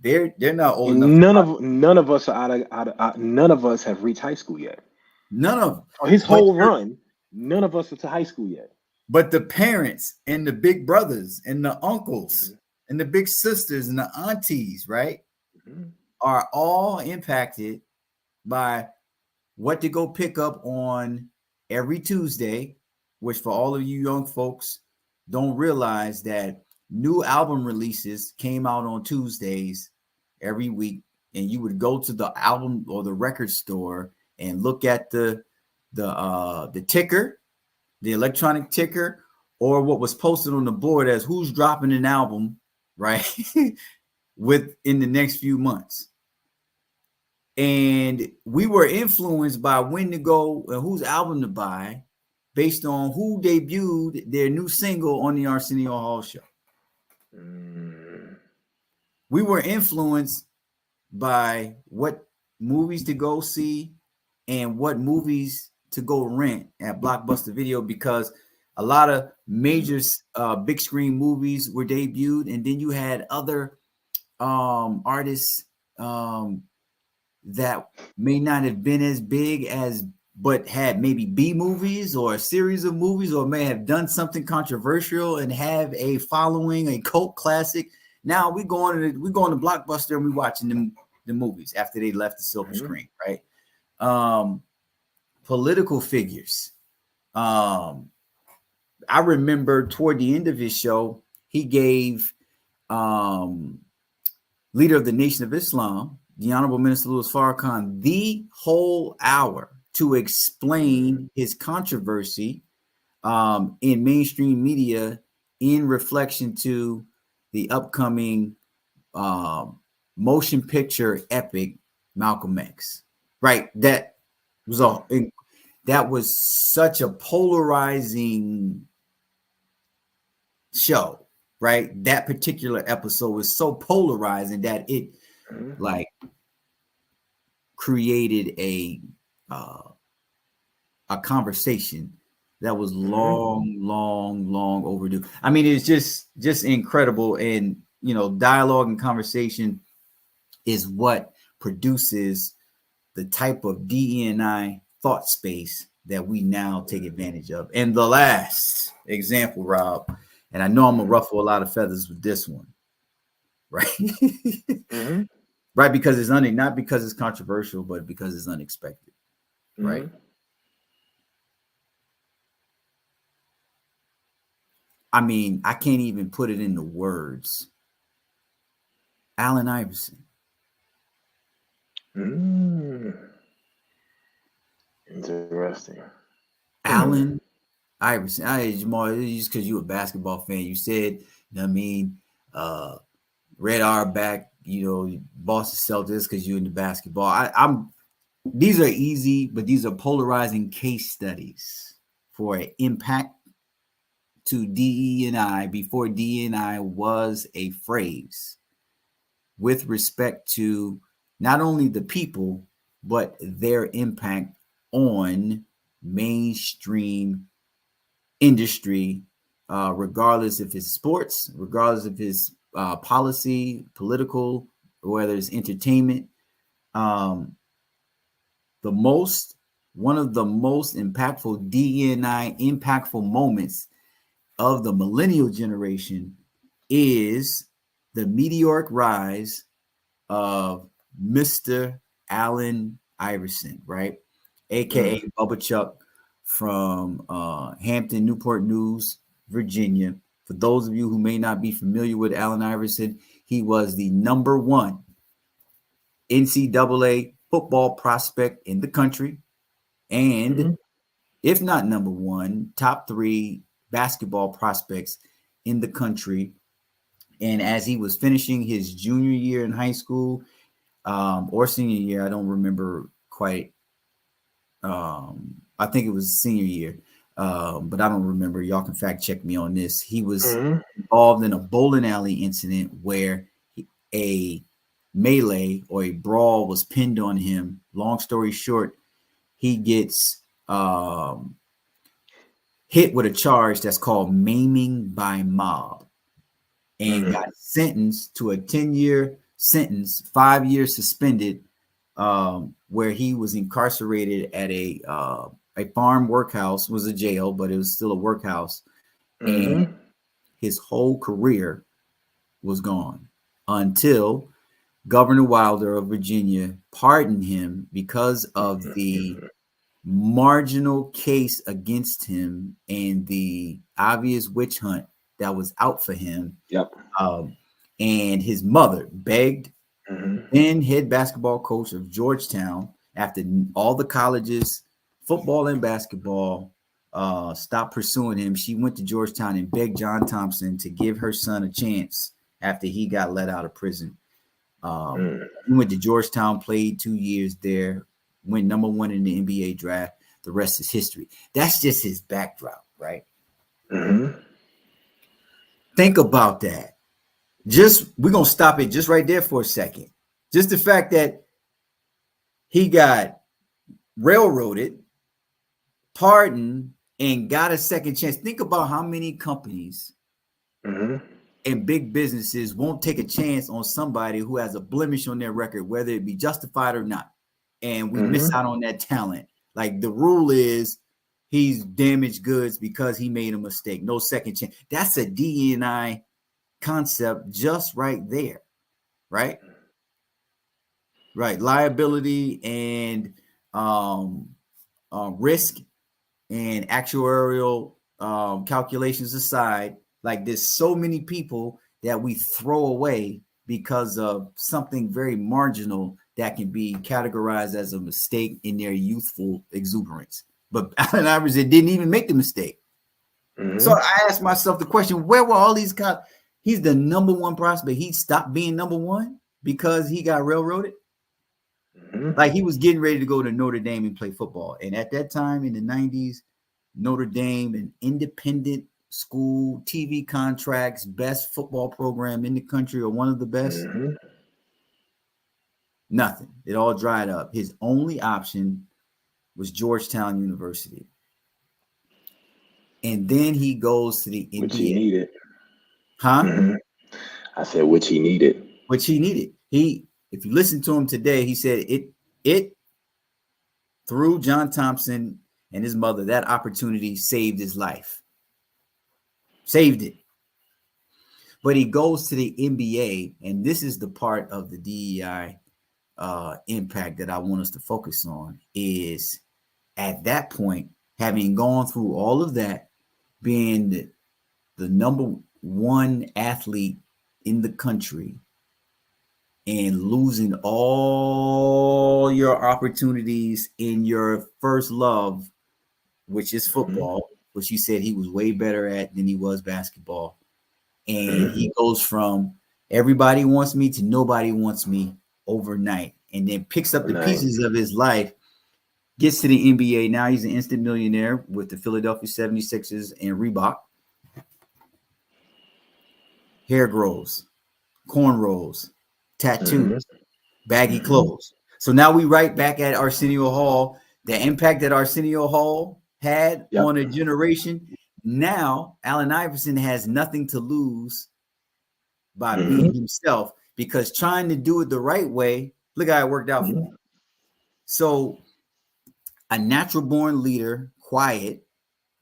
They're not old enough And to none of us are none of us have reached high school yet. none of them. For his But whole run, none of us are to high school yet. but the parents and the big brothers and the uncles Hmm. and the big sisters and the aunties, right, Hmm. are all impacted by what to go pick up on every Tuesday, which for all of you young folks don't realize that new album releases came out on Tuesdays every week, and you would go to the album or the record store and look at the ticker, the electronic ticker, or what was posted on the board as who's dropping an album, right? Within the next few months. And we were influenced by when to go and whose album to buy based on who debuted their new single on the Arsenio Hall show. Mm. We were influenced by what movies to go see and what movies to go rent at Blockbuster Video because a lot of major big screen movies were debuted, and then you had other artists that may not have been as big as but had maybe B movies or a series of movies or may have done something controversial and have a following, a cult classic. Now we going to Blockbuster and we watching them the movies after they left the silver Mhm. screen, right? Um, Political figures. Um, I remember toward the end of his show, he gave um, leader of the Nation of Islam, the Honorable Minister Louis Farrakhan, the whole hour to Mm. explain his controversy in mainstream media in reflection to the upcoming um, motion picture epic Malcolm X. Right, was a that was such a polarizing show. Right, that particular episode was so polarizing that it Mhm. like created uh, a conversation that was Mhm. long overdue. I mean, it's just incredible, and dialogue and conversation is what produces the type of DEI thought space that we now take advantage of. And the last example, Rob, and I know I'm gonna Mhm. ruffle a lot of feathers with this one, right? Mhm. Right, because it's not because it's controversial, but because it's unexpected, right? Mhm. I mean, I can't even put it into words. Allen Iverson. Mm. Interesting. Hmm. Allen Iverson. Jamal, just because you a basketball fan, you said, you know what I mean, uh, Red Auerbach, Boston Celtics because you into basketball. I'm These are easy, but these are polarizing case studies for an impact to DE&I before DE&I was a phrase with respect to not only the people, but their impact on mainstream industry, regardless if it's sports, regardless if it's policy, political, whether it's entertainment. Um, the most One of the most impactful DEI impactful moments of the millennial generation is the meteoric rise of Mr. Allen Iverson, right? AKA Mm. Bubba Chuck from Hampton, Newport News, Virginia. For those of you who may not be familiar with Allen Iverson, he was the number one NCAA football prospect in the country. And Mm. if not number one, top three basketball prospects in the country. And as he was finishing his junior year in high school, or senior year, I don't remember quite. I think it was senior year, but I don't remember. Y'all can fact check me on this. He was Mm. involved in a bowling alley incident where a melee or a brawl was pinned on him. Long story short, he gets hit with a charge that's called maiming by mob and Mm. got sentenced to a 10-year sentence, 5 years suspended, where he was incarcerated at a farm workhouse. It was a jail, but it was still a workhouse, and Mm. his whole career was gone until Governor Wilder of Virginia pardoned him because of the Mm. marginal case against him and the obvious witch hunt that was out for him. Yep. Um, and his mother begged Mm. then head basketball coach of Georgetown after all the colleges, football and basketball, stopped pursuing him. She went to Georgetown and begged John Thompson to give her son a chance after he got let out of prison. Mm. He went to Georgetown, played 2 years there, went number one in the NBA draft. The rest is history. That's just his backdrop, right? Mm. Think about that. Just we're gonna stop it just right there for a second. Just the fact that he got railroaded, pardoned, and got a second chance. Think about how many companies Mm. and big businesses won't take a chance on somebody who has a blemish on their record, whether it be justified or not. And we miss Mm. out on that talent. Like the rule is he's damaged goods because he made a mistake. No second chance. That's a DEI concept just right there, right? Right. Liability and um, risk and actuarial calculations aside, like there's so many people that we throw away because of something very marginal that can be categorized as a mistake in their youthful exuberance. But Allen Iverson didn't even make the mistake. So Mm. I asked myself the question: where were all these cops? He's the number one prospect. He stopped being number one because he got railroaded. Mm. Like he was getting ready to go to Notre Dame and play football. And at that time in the 90s, Notre Dame, an independent school, TV contracts, best football program in the country or one of the best, Mm. nothing. It all dried up. His only option was Georgetown University. And then he goes to the Which he NBA. needed. Huh? Mm. I said which he needed. Which he needed. If you listen to him today, he said it through John Thompson and his mother, that opportunity saved his life. Saved it. But he goes to the NBA, and this is the part of the DEI impact that I want us to focus on. Is at that point, having gone through all of that, being the number one athlete in the country, and losing all your opportunities in your first love, which is Mm-hmm. football, which he said he was way better at than he was basketball. And Mm-hmm. he goes from everybody wants me to nobody wants me overnight, and then picks up the Overnight. pieces of his life, gets to the NBA. Now he's an instant millionaire with the Philadelphia 76ers and Reebok. Hair grows, cornrows, Mm-hmm. tattoos, baggy Mm-hmm. clothes. So now we right back at Arsenio Hall, the impact that Arsenio Hall had Yep. on a generation. Now Allen Iverson has nothing to lose by Mm-hmm. being himself, because trying to do it the right way, look how it worked out for Mm-hmm. him. So a natural born leader, quiet,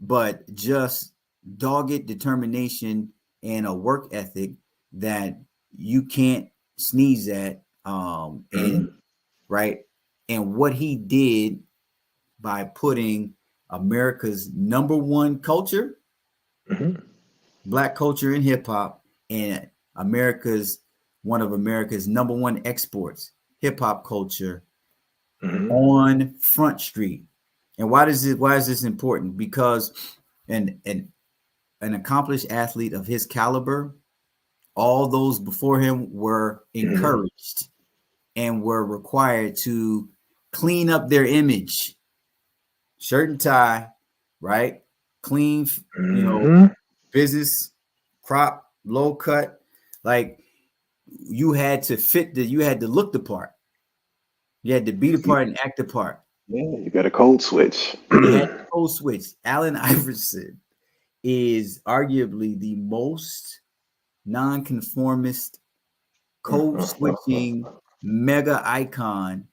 but just dogged determination and a work ethic that you can't sneeze at. And Mm-hmm. right, and what he did by putting America's number one culture, Mm-hmm. black culture and hip hop, and America's one of America's number one exports, hip hop culture, Mm-hmm. on Front Street. And why is this important? Because an accomplished athlete of his caliber, all those before him were Mm-hmm. encouraged and were required to clean up their image, shirt and tie, right? Clean, you know, Mm-hmm. business, crop, low cut. Like you had to look the part. You had to be the part and act the part. Yeah, you got a code switch. And you had to code switch. Allen Iverson is arguably the most nonconformist code switching mega icon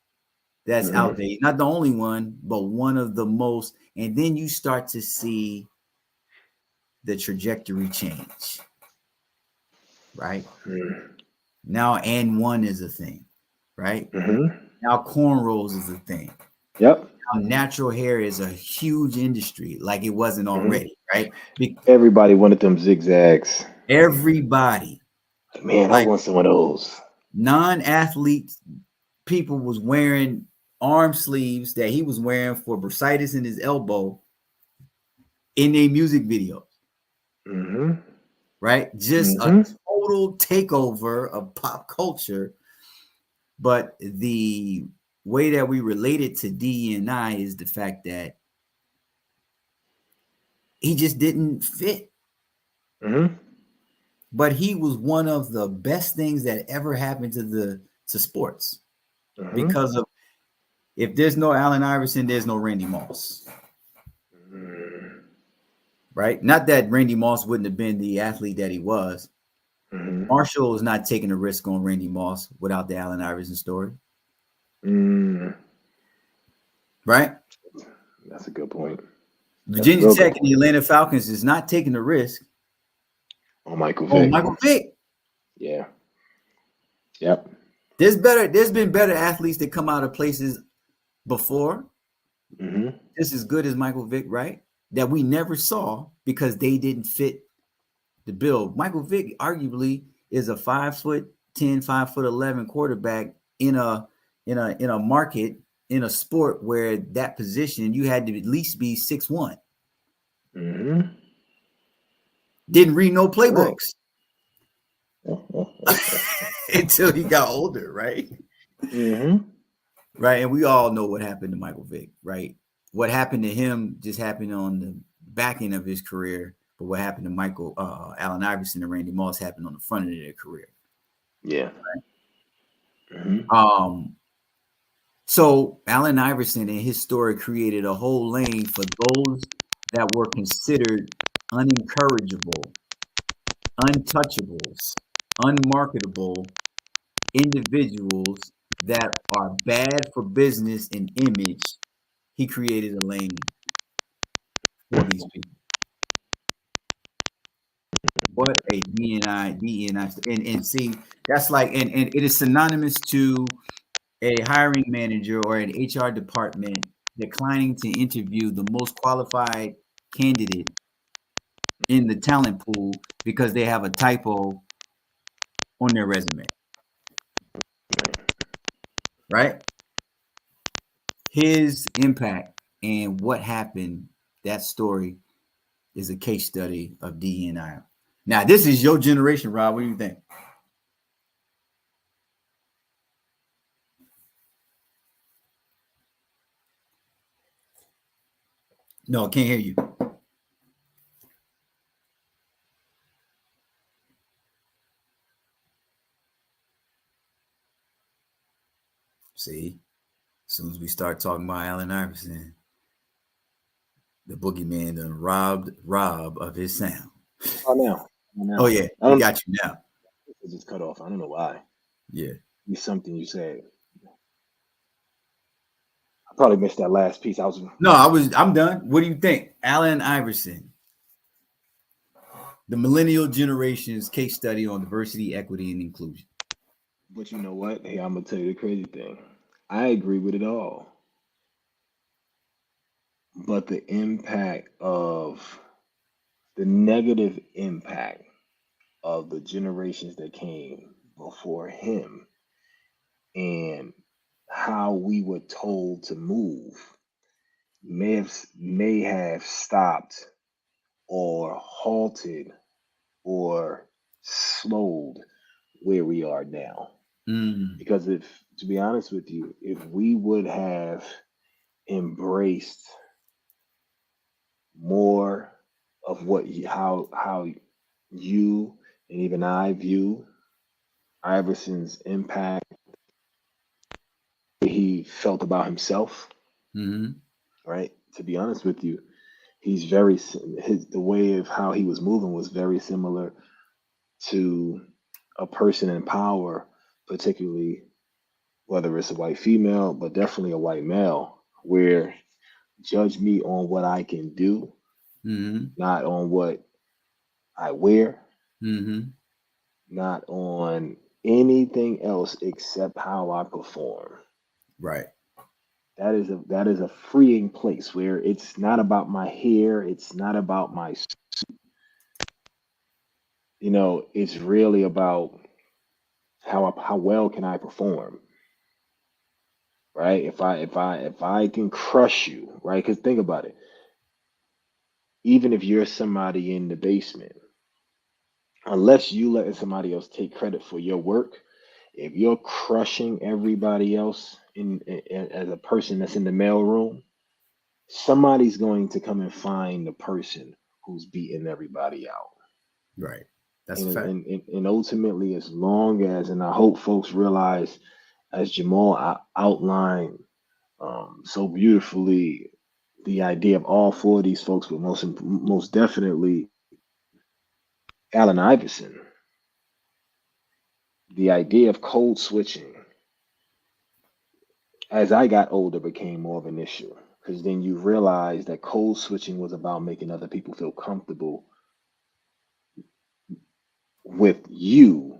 that's Mm-hmm. out there. He's not the only one, but one of the most. And then you start to see the trajectory change, right? Now, and one is a thing, right? Mm-hmm. Now, cornrows is a thing. Yep. Now, natural hair is a huge industry, like it wasn't Mm-hmm. already, right? Everybody wanted them zigzags. Everybody, Man, I like want some of those. non-athletes, people was wearing arm sleeves that he was wearing for bursitis in his elbow in a music videos, Mm-hmm. right? Just a Mm-hmm. total takeover of pop culture. But the way that we relate it to D and I is the fact that he just didn't fit. Mm-hmm. But he was one of the best things that ever happened to sports, Mm-hmm. because of, if there's no Allen Iverson, there's no Randy Moss, right? Not that Randy Moss wouldn't have been the athlete that he was. Mm-hmm. Marshall is not taking a risk on Randy Moss without the Allen Iverson story, Mm-hmm. right? That's a good point. That's a Virginia real good Tech and point. the Atlanta Falcons is not taking a risk Oh, Michael on Vick. Michael Vick. Yeah. Yep. There's been better athletes that come out of places before, Mm-hmm. just as good as Michael Vick, right? That we never saw because they didn't fit the bill. Michael Vick arguably is a 5'10", 5'11" quarterback in a market, in a sport where that position you had to at least be 6'1". Mm-hmm. Didn't read no Right. playbooks until he got older, right? Mm-hmm. Right. And we all know what happened to Michael Vick, right? What happened to him just happened on the back end of his career, but what happened to Michael Allen Iverson and Randy Moss happened on the front end of their career. Yeah. Mm-hmm. So Allen Iverson and his story created a whole lane for those that were considered unencourageable, untouchables, unmarketable individuals that are bad for business and image. He created a lane for these people. What a DNI, and see, that's like, and it is synonymous to a hiring manager or an HR department declining to interview the most qualified candidate in the talent pool because they have a typo on their resume. right? His impact and what happened, that story is a case study of DEI. Now, this is your generation, Rob. What do you think? No, I can't hear you. See, as soon as we start talking about Allen Iverson, the boogeyman done robbed Rob of his sound. Oh, now, Oh now, yeah, I we don't. got you now. It just cut off. I don't know why. Yeah. It's something you said. I probably missed that last piece. I was, No, I'm done. What do you think? Allen Iverson, the millennial generation's case study on diversity, equity, and inclusion. but you know what? Hey, I'm gonna tell you the crazy thing. I agree with it all, but the negative impact of the generations that came before him and how we were told to move may have stopped or halted or slowed where we are now. Mm, Because if, to be honest with you, if we would have embraced more of how you and even I view Iverson's impact, he felt about himself, mm-hmm, right? To be honest with you, he's very his the way of how he was moving was very similar to a person in power, particularly whether it's a white female, but definitely a white male, where judge me on what I can do, mm-hmm, not on what I wear, mm-hmm. not on anything else except how I perform. Right. That is a freeing place where it's not about my hair, it's not about my, it's really about how well can I perform, right? If I can crush you, right? Because think about it. Even if you're somebody in the basement, unless you letting somebody else take credit for your work, if you're crushing everybody else as a person that's in the mailroom, somebody's going to come and find the person who's beating everybody out. Right. That's a And fact. ultimately, as long as, and I hope folks realize, as Jamal outlined so beautifully, the idea of all four of these folks, but most definitely Allen Iverson, the idea of code switching as I got older became more of an issue because then you realize that code switching was about making other people feel comfortable with you,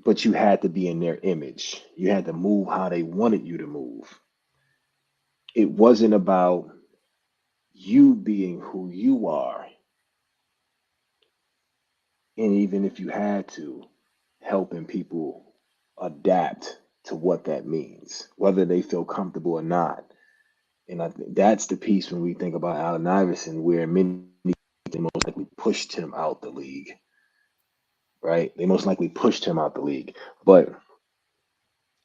but you had to be in their image. You had to move how they wanted you to move. It wasn't about you being who you are, and even if you had to, helping people adapt to what that means, whether they feel comfortable or not. And I think that's the piece when we think about Allen Iverson, where many most likely pushed him out the league, right? They most likely pushed him out the league, but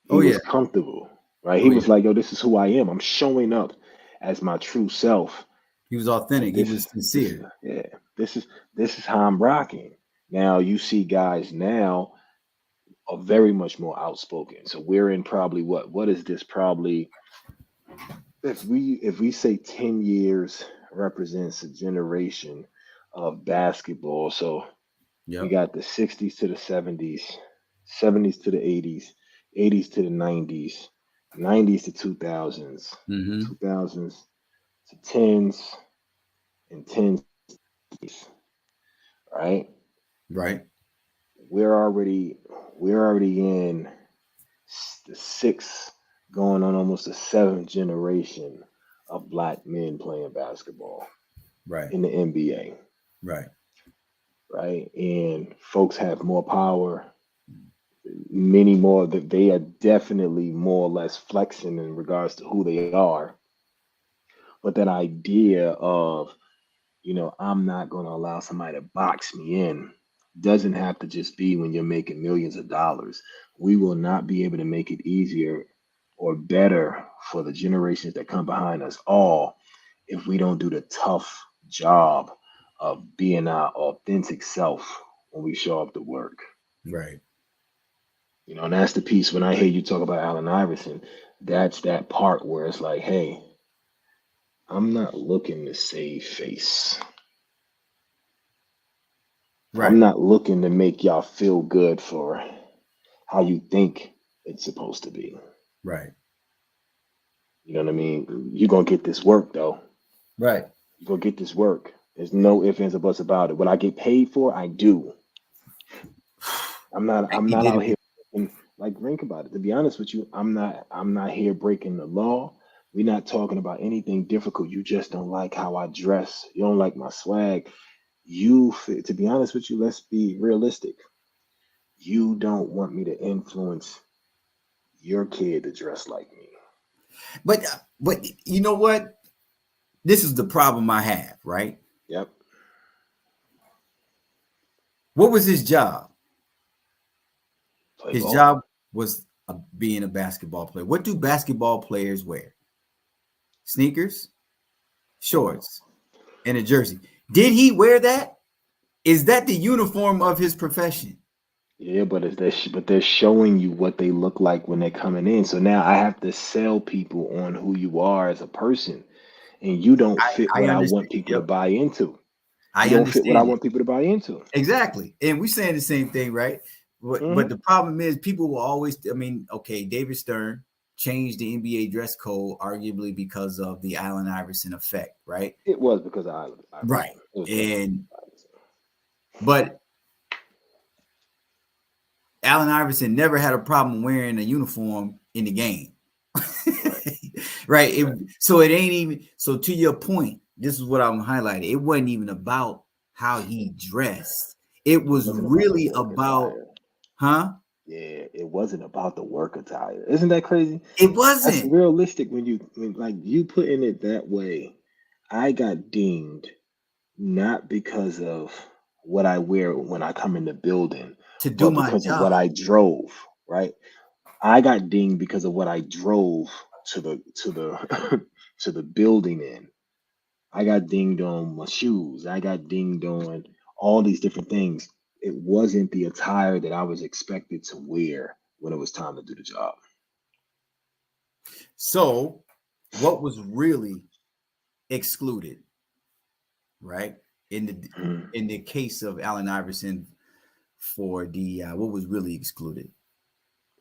Oh he was yeah. comfortable, right? Oh He yeah. was like, "Yo, this is who I am. I'm showing up as my true self, He was and authentic. He this was is this is sincere. yeah, this is how I'm rocking." Now you see guys now are very much more outspoken. So we're in probably what is this probably if we say 10 years represents a generation of basketball. So we Yep. got the 60s to the 70s, 70s to the 80s, 80s to the 90s, 90s to 2000s, Mm-hmm. 2000s to 10s and 10s, right? Right. We're already we're already in the sixth, going on almost the seventh generation of black men playing basketball Right. in the NBA, Right. right? And folks have more power, many more that they are definitely more or less flexing in regards to who they are. But that idea of, I'm not going to allow somebody to box me in doesn't have to just be when you're making millions of dollars. We will not be able to make it easier or better for the generations that come behind us all if we don't do the tough job of being our authentic self when we show up to work. Right. And that's the piece when I hear you talk about Allen Iverson, that's that part where it's like, hey, I'm not looking to save face. I'm Right. not looking to make y'all feel good for how you think it's supposed to be. Right. You know what I mean? You're gonna get this work though. Right. You're gonna get this work. There's no ifs, ands, or buts about it. What I get paid for, I do. I'm He not did out it. here and like think about it. To be honest with you, I'm not here breaking the law. We're not talking about anything difficult. You just don't like how I dress. You don't like my swag. To be honest with you, let's be realistic. You don't want me to influence your kid to dress like me. But you know what? This is the problem I have. Right. Yep. What was his job? Play His ball. job was being a basketball player. What do basketball players wear? Sneakers, shorts, and a jersey. Did he wear that? Is that the uniform of his profession? Yeah, but they're showing you what they look like when they're coming in. So now I have to sell people on who you are as a person, and you don't fit I what I understand. want people to Yep. buy into. You I don't fit what I understand it. want people to buy into. Exactly. And we're saying the same thing, right? But Hmm. the problem is people will always, I mean, okay, David Stern changed the NBA dress code arguably because of the Allen Iverson effect, right? It was because of Right. Iverson. It was definitely And Iverson. but Allen Iverson never had a problem wearing a uniform in the game. Right. Right. Correct. So it ain't even so to your point, this is what I'm highlighting. It wasn't even about how he dressed. It It was wasn't about the really work about, attire. huh? Yeah, it wasn't about the work attire. Isn't that crazy? It That's wasn't realistic when like you putting it that way. I got dinged not because of what I wear when I come in the building, to do but my because of job. what I drove, right? I got dinged because of what I drove to the to the building in. I got dinged on my shoes. I got dinged on all these different things. It wasn't the attire that I was expected to wear when it was time to do the job. So what was really excluded, right? In the Mhm. in the case of Allen Iverson for DEI, what was really excluded?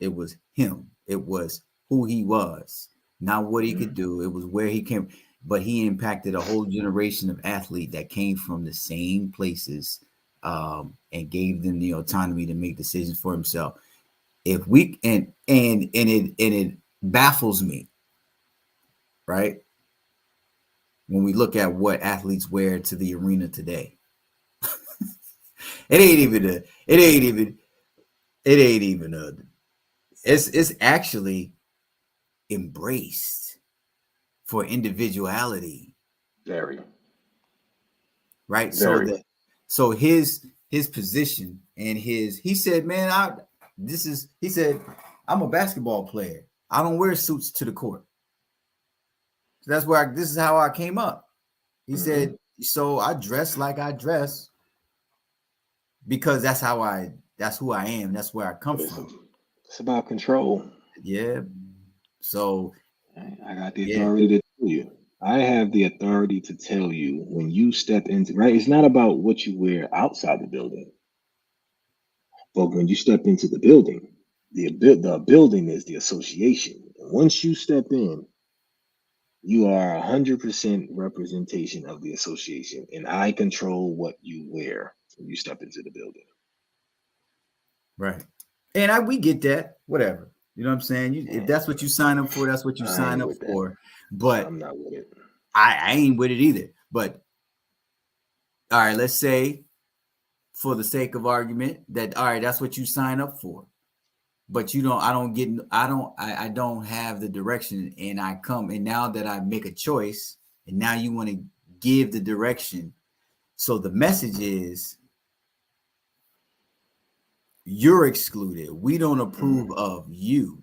It was him. It was who he was, not what he could Mhm. do. It was where he came. But he impacted a whole generation of athlete that came from the same places, and gave them the autonomy to make decisions for himself. If we and it baffles me, right? When we look at what athletes wear to the arena today, it ain't even a. It ain't even. It ain't even a. It's actually embraced for individuality, Very, right? So very. that so his position and his he said, man, I this is he said, I'm a basketball player. I don't wear suits to the court. So that's where this is how I came up. He Hmm. said, so I dress like I dress because that's who I am. That's where I come But from. it's about control. Yeah. So Right? I got the yeah. authority to tell you. I have the authority to tell you when you step into, right? It's not about what you wear outside the building, but when you step into the building, the building is the association. And once you step in, you are 100% representation of the association, and I control what you wear when you step into the building. Right. And we get that, whatever. You know what I'm saying? If Eh, that's what you sign up for, that's what you I sign ain't up with that. for. But I'm not with it. I ain't with it either. But all right, let's say for the sake of argument that all right, that's what you sign up for. but you don't, I don't get, I don't have the direction, and I come, and now that I make a choice, and now you want to give the direction. So the message is you're excluded. We don't approve Mm-hmm. of you.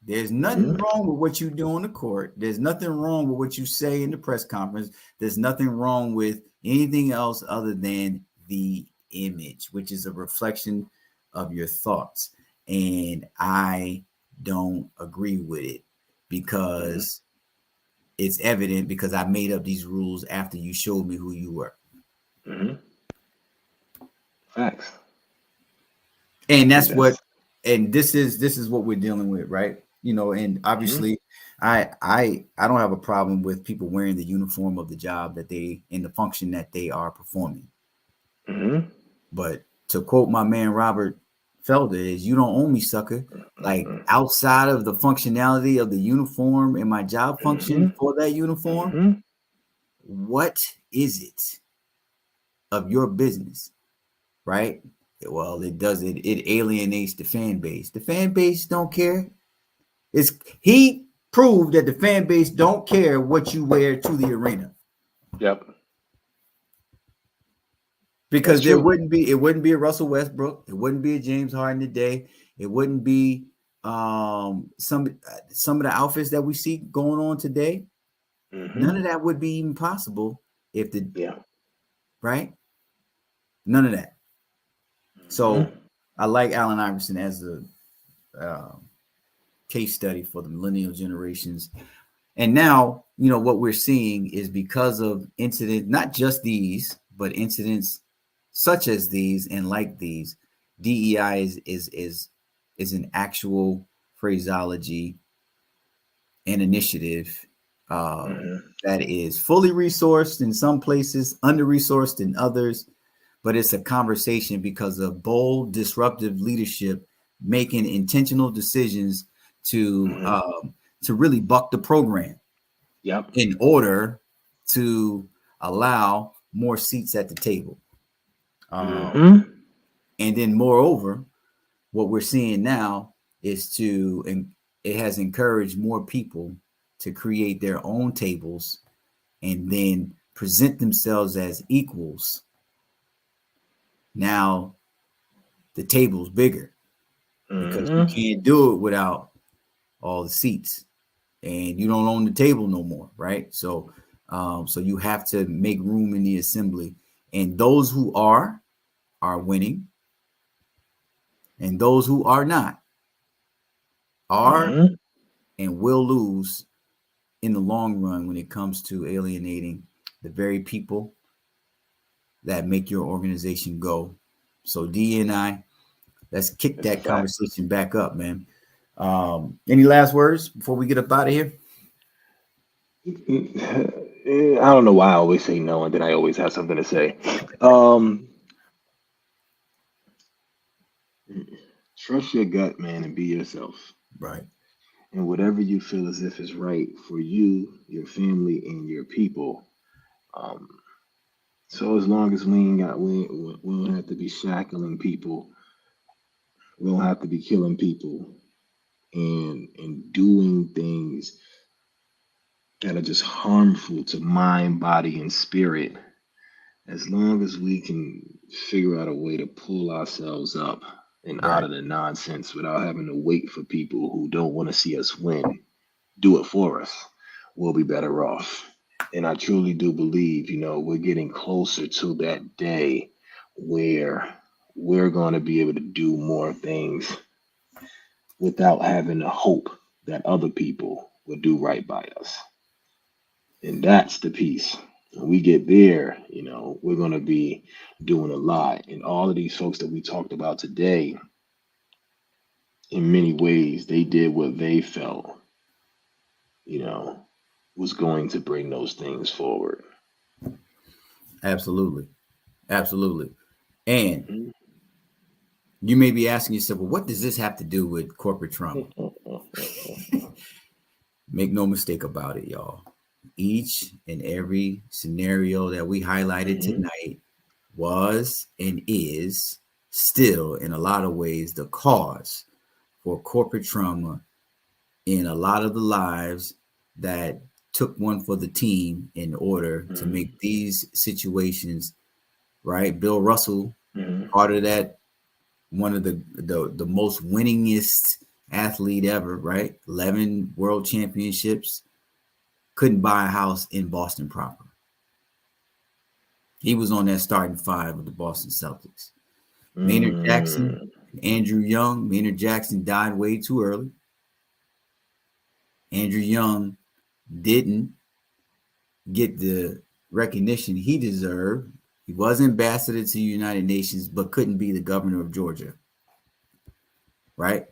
There's nothing Mm-hmm. wrong with what you do in the court. There's nothing wrong with what you say in the press conference. There's nothing wrong with anything else other than the image, which is a reflection of your thoughts. And I don't agree with it Mm-hmm. because it's evident, because I made up these rules after you showed me who you were. Mm-hmm. Facts. And And that's what, that's. and this is what we're dealing with, right? And Mm-hmm. obviously I don't have a problem with people wearing the uniform of the job that they, in the function that they are performing. Mm-hmm. But to quote my man Robert Felder, is you don't own me, sucker. Like Mm-hmm. outside of the functionality of the uniform and my job Mm-hmm. function for that uniform, Mm-hmm. what is it of your business? Right? Well, it alienates the fan base. The fan base don't care. It's he proved that the fan base don't care what you wear to the arena, Yep. That's because true. it wouldn't be a Russell Westbrook, it wouldn't be a James Harden today, it wouldn't be some of the outfits that we see going on today. None Mm-hmm. of that would be even possible if the Yeah. right, none of that. So Mm-hmm. I like Allen Iverson as a uh, case study for the millennial generations. And now, what we're seeing is because of incidents, not just these, but incidents such as these and like these, DEI is an actual phraseology and initiative Mm-hmm. that is fully resourced in some places, under resourced in others, but it's a conversation because of bold, disruptive leadership making intentional decisions to Mm-hmm. um, to really buck the program Yep. in order to allow more seats at the table. Mm-hmm. And then, moreover, what we're seeing now is and it has encouraged more people to create their own tables and then present themselves as equals. Now the table's bigger because you Mm-hmm. can't do it without all the seats, and you don't own the table no more, right? So you have to make room in the assembly, and those who are winning, and those who are not are Mm-hmm. and will lose in the long run when it comes to alienating the very people that make your organization go. So D and I, let's kick It's a that fact. conversation back up, man. Any last words before we get up out of here? I don't know why I always say no, and then I always have something to say. Um, Trust your gut, man, and be yourself. Right, And whatever you feel as if is right for you, your family, and your people. Um, so as long as we don't have to be shackling people, we don't have to be killing people, and doing things that are just harmful to mind, body, and spirit. As long as we can figure out a way to pull ourselves up and out right. of the nonsense without having to wait for people who don't want to see us win, do it for us, we'll be better off. And I truly do believe, we're getting closer to that day where we're going to be able to do more things without having to hope that other people will do right by us. And that's the piece. When we get there, we're going to be doing a lot. And all of these folks that we talked about today, in many ways, they did what they felt, you know, was going to bring those things forward. Absolutely, absolutely. And Mhm. you may be asking yourself, well, what does this have to do with corporate trauma? Make no mistake about it, y'all. Each and every scenario that we highlighted Mhm. tonight was and is still, in a lot of ways, the cause for corporate trauma in a lot of the lives that took one for the team in order to Mm-hmm. make these situations right. Bill Russell, Mm-hmm. part of that, one of the most winningest athlete ever, right? 11 world championships, couldn't buy a house in Boston proper. He was on that starting five of the Boston Celtics. Maynard Jackson, Mm-hmm. Andrew Young. Maynard Jackson died way too early. Andrew Young didn't get the recognition he deserved. He was ambassador to the United Nations, but couldn't be the governor of Georgia, right?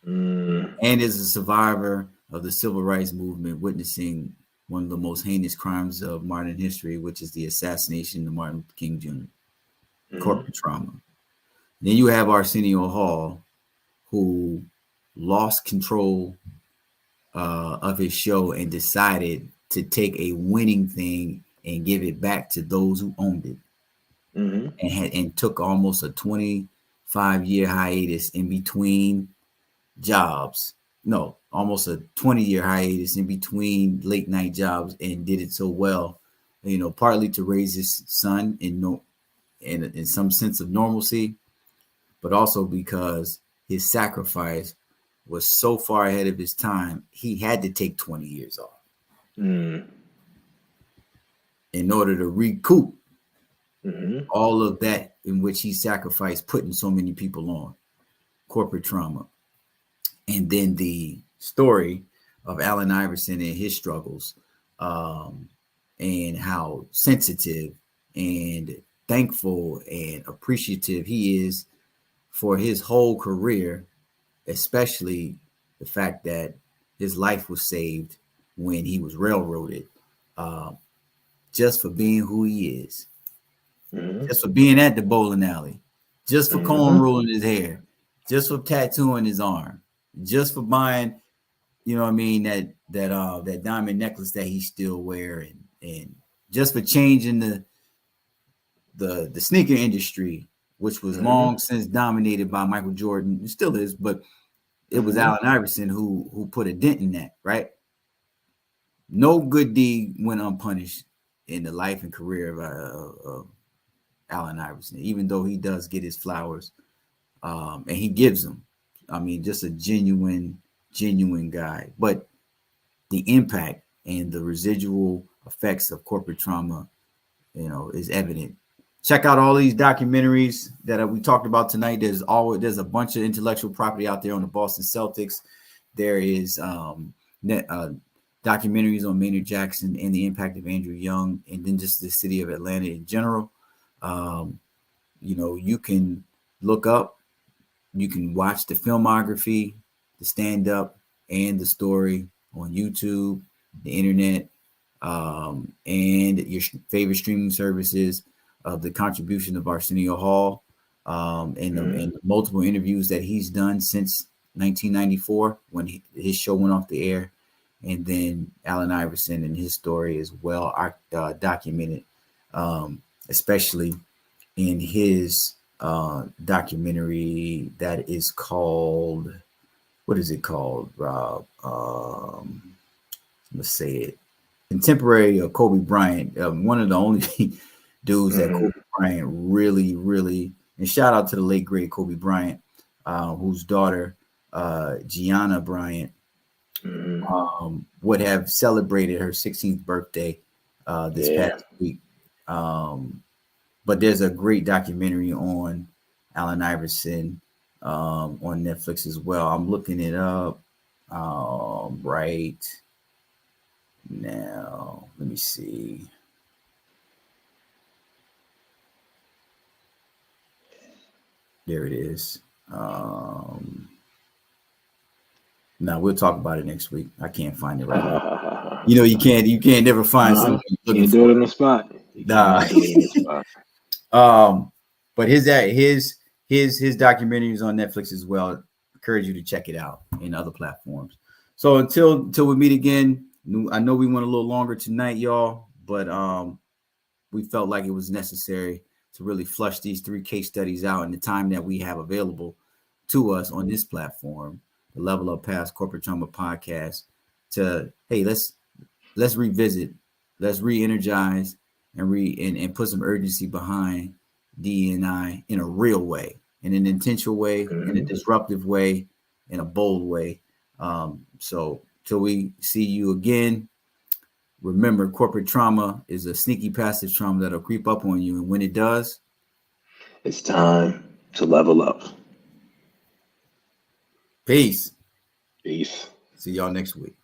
Mm-hmm. And is a survivor of the civil rights movement, witnessing one of the most heinous crimes of modern history, which is the assassination of Martin Luther King Jr. Mm-hmm. Corporate trauma. Then you have Arsenio Hall, who lost control of his show and decided to take a winning thing and give it back to those who owned it, Mm-hmm. and took almost a 25-year hiatus in between jobs. No, almost a 20-year hiatus in between late night jobs, and did it so well, partly to raise his son in no in some sense of normalcy, but also because his sacrifice was so far ahead of his time, he had to take 20 years off Mm-hmm. in order to recoup Mm-hmm. all of that in which he sacrificed putting so many people on corporate trauma. And then the story of Allen Iverson and his struggles, um, and how sensitive and thankful and appreciative he is for his whole career, especially the fact that his life was saved when he was railroaded, uh, just for being who he is, Mm-hmm. just for being at the bowling alley, just for comb Mm-hmm. rolling his hair, just for tattooing his arm, just for buying, what I mean, that diamond necklace that he still wear, and just for changing the sneaker industry, which was long since dominated by Michael Jordan. It still is, but it was Mm-hmm. Allen Iverson who put a dent in that, right? No good deed went unpunished in the life and career of Allen Iverson, even though he does get his flowers, and he gives them. I mean, just a genuine guy. But the impact and the residual effects of corporate trauma, is evident. Check out all these documentaries that we talked about tonight. There's a bunch of intellectual property out there on the Boston Celtics. There is documentaries on Maynard Jackson and the impact of Andrew Young, and then just the city of Atlanta in general. Um, you can look up, you can watch the filmography, the stand up, and the story on YouTube, the internet, and your favorite streaming services of the contribution of Arsenio Hall, and the multiple interviews that he's done since 1994 when his show went off the air. And then Allen Iverson and his story is well documented, especially in his documentary that is called, what is it called, Rob? Let's say it. Contemporary of Kobe Bryant, one of the only dudes that Mm-hmm. Kobe Bryant really, really, and shout out to the late great Kobe Bryant, whose daughter Gianna Bryant Mm-hmm. would have celebrated her 16th birthday this Yeah. past week. Um, but there's a great documentary on Allen Iverson on Netflix as well. I'm looking it up right now. Let me see. There it is. Now we'll talk about it next week. I can't find it right now. You can't never find Uh-huh. something you're looking Can't do for. it on the spot. You Nah. cannot do it on the spot. But his documentary is on Netflix as well. Encourage you to check it out in other platforms. So until we meet again, I know we went a little longer tonight, y'all, but we felt like it was necessary to really flush these three case studies out in the time that we have available. to us on this platform, the Level Up Past Corporate Trauma Podcast, to hey, let's revisit, let's re-energize and put some urgency behind DEI in a real way, in an intentional way, in a Mm-hmm. disruptive way, in a bold way. So till we see you again, remember corporate trauma is a sneaky passive trauma that'll creep up on you. And when it does, It's time to level up. peace. Peace. See y'all next week.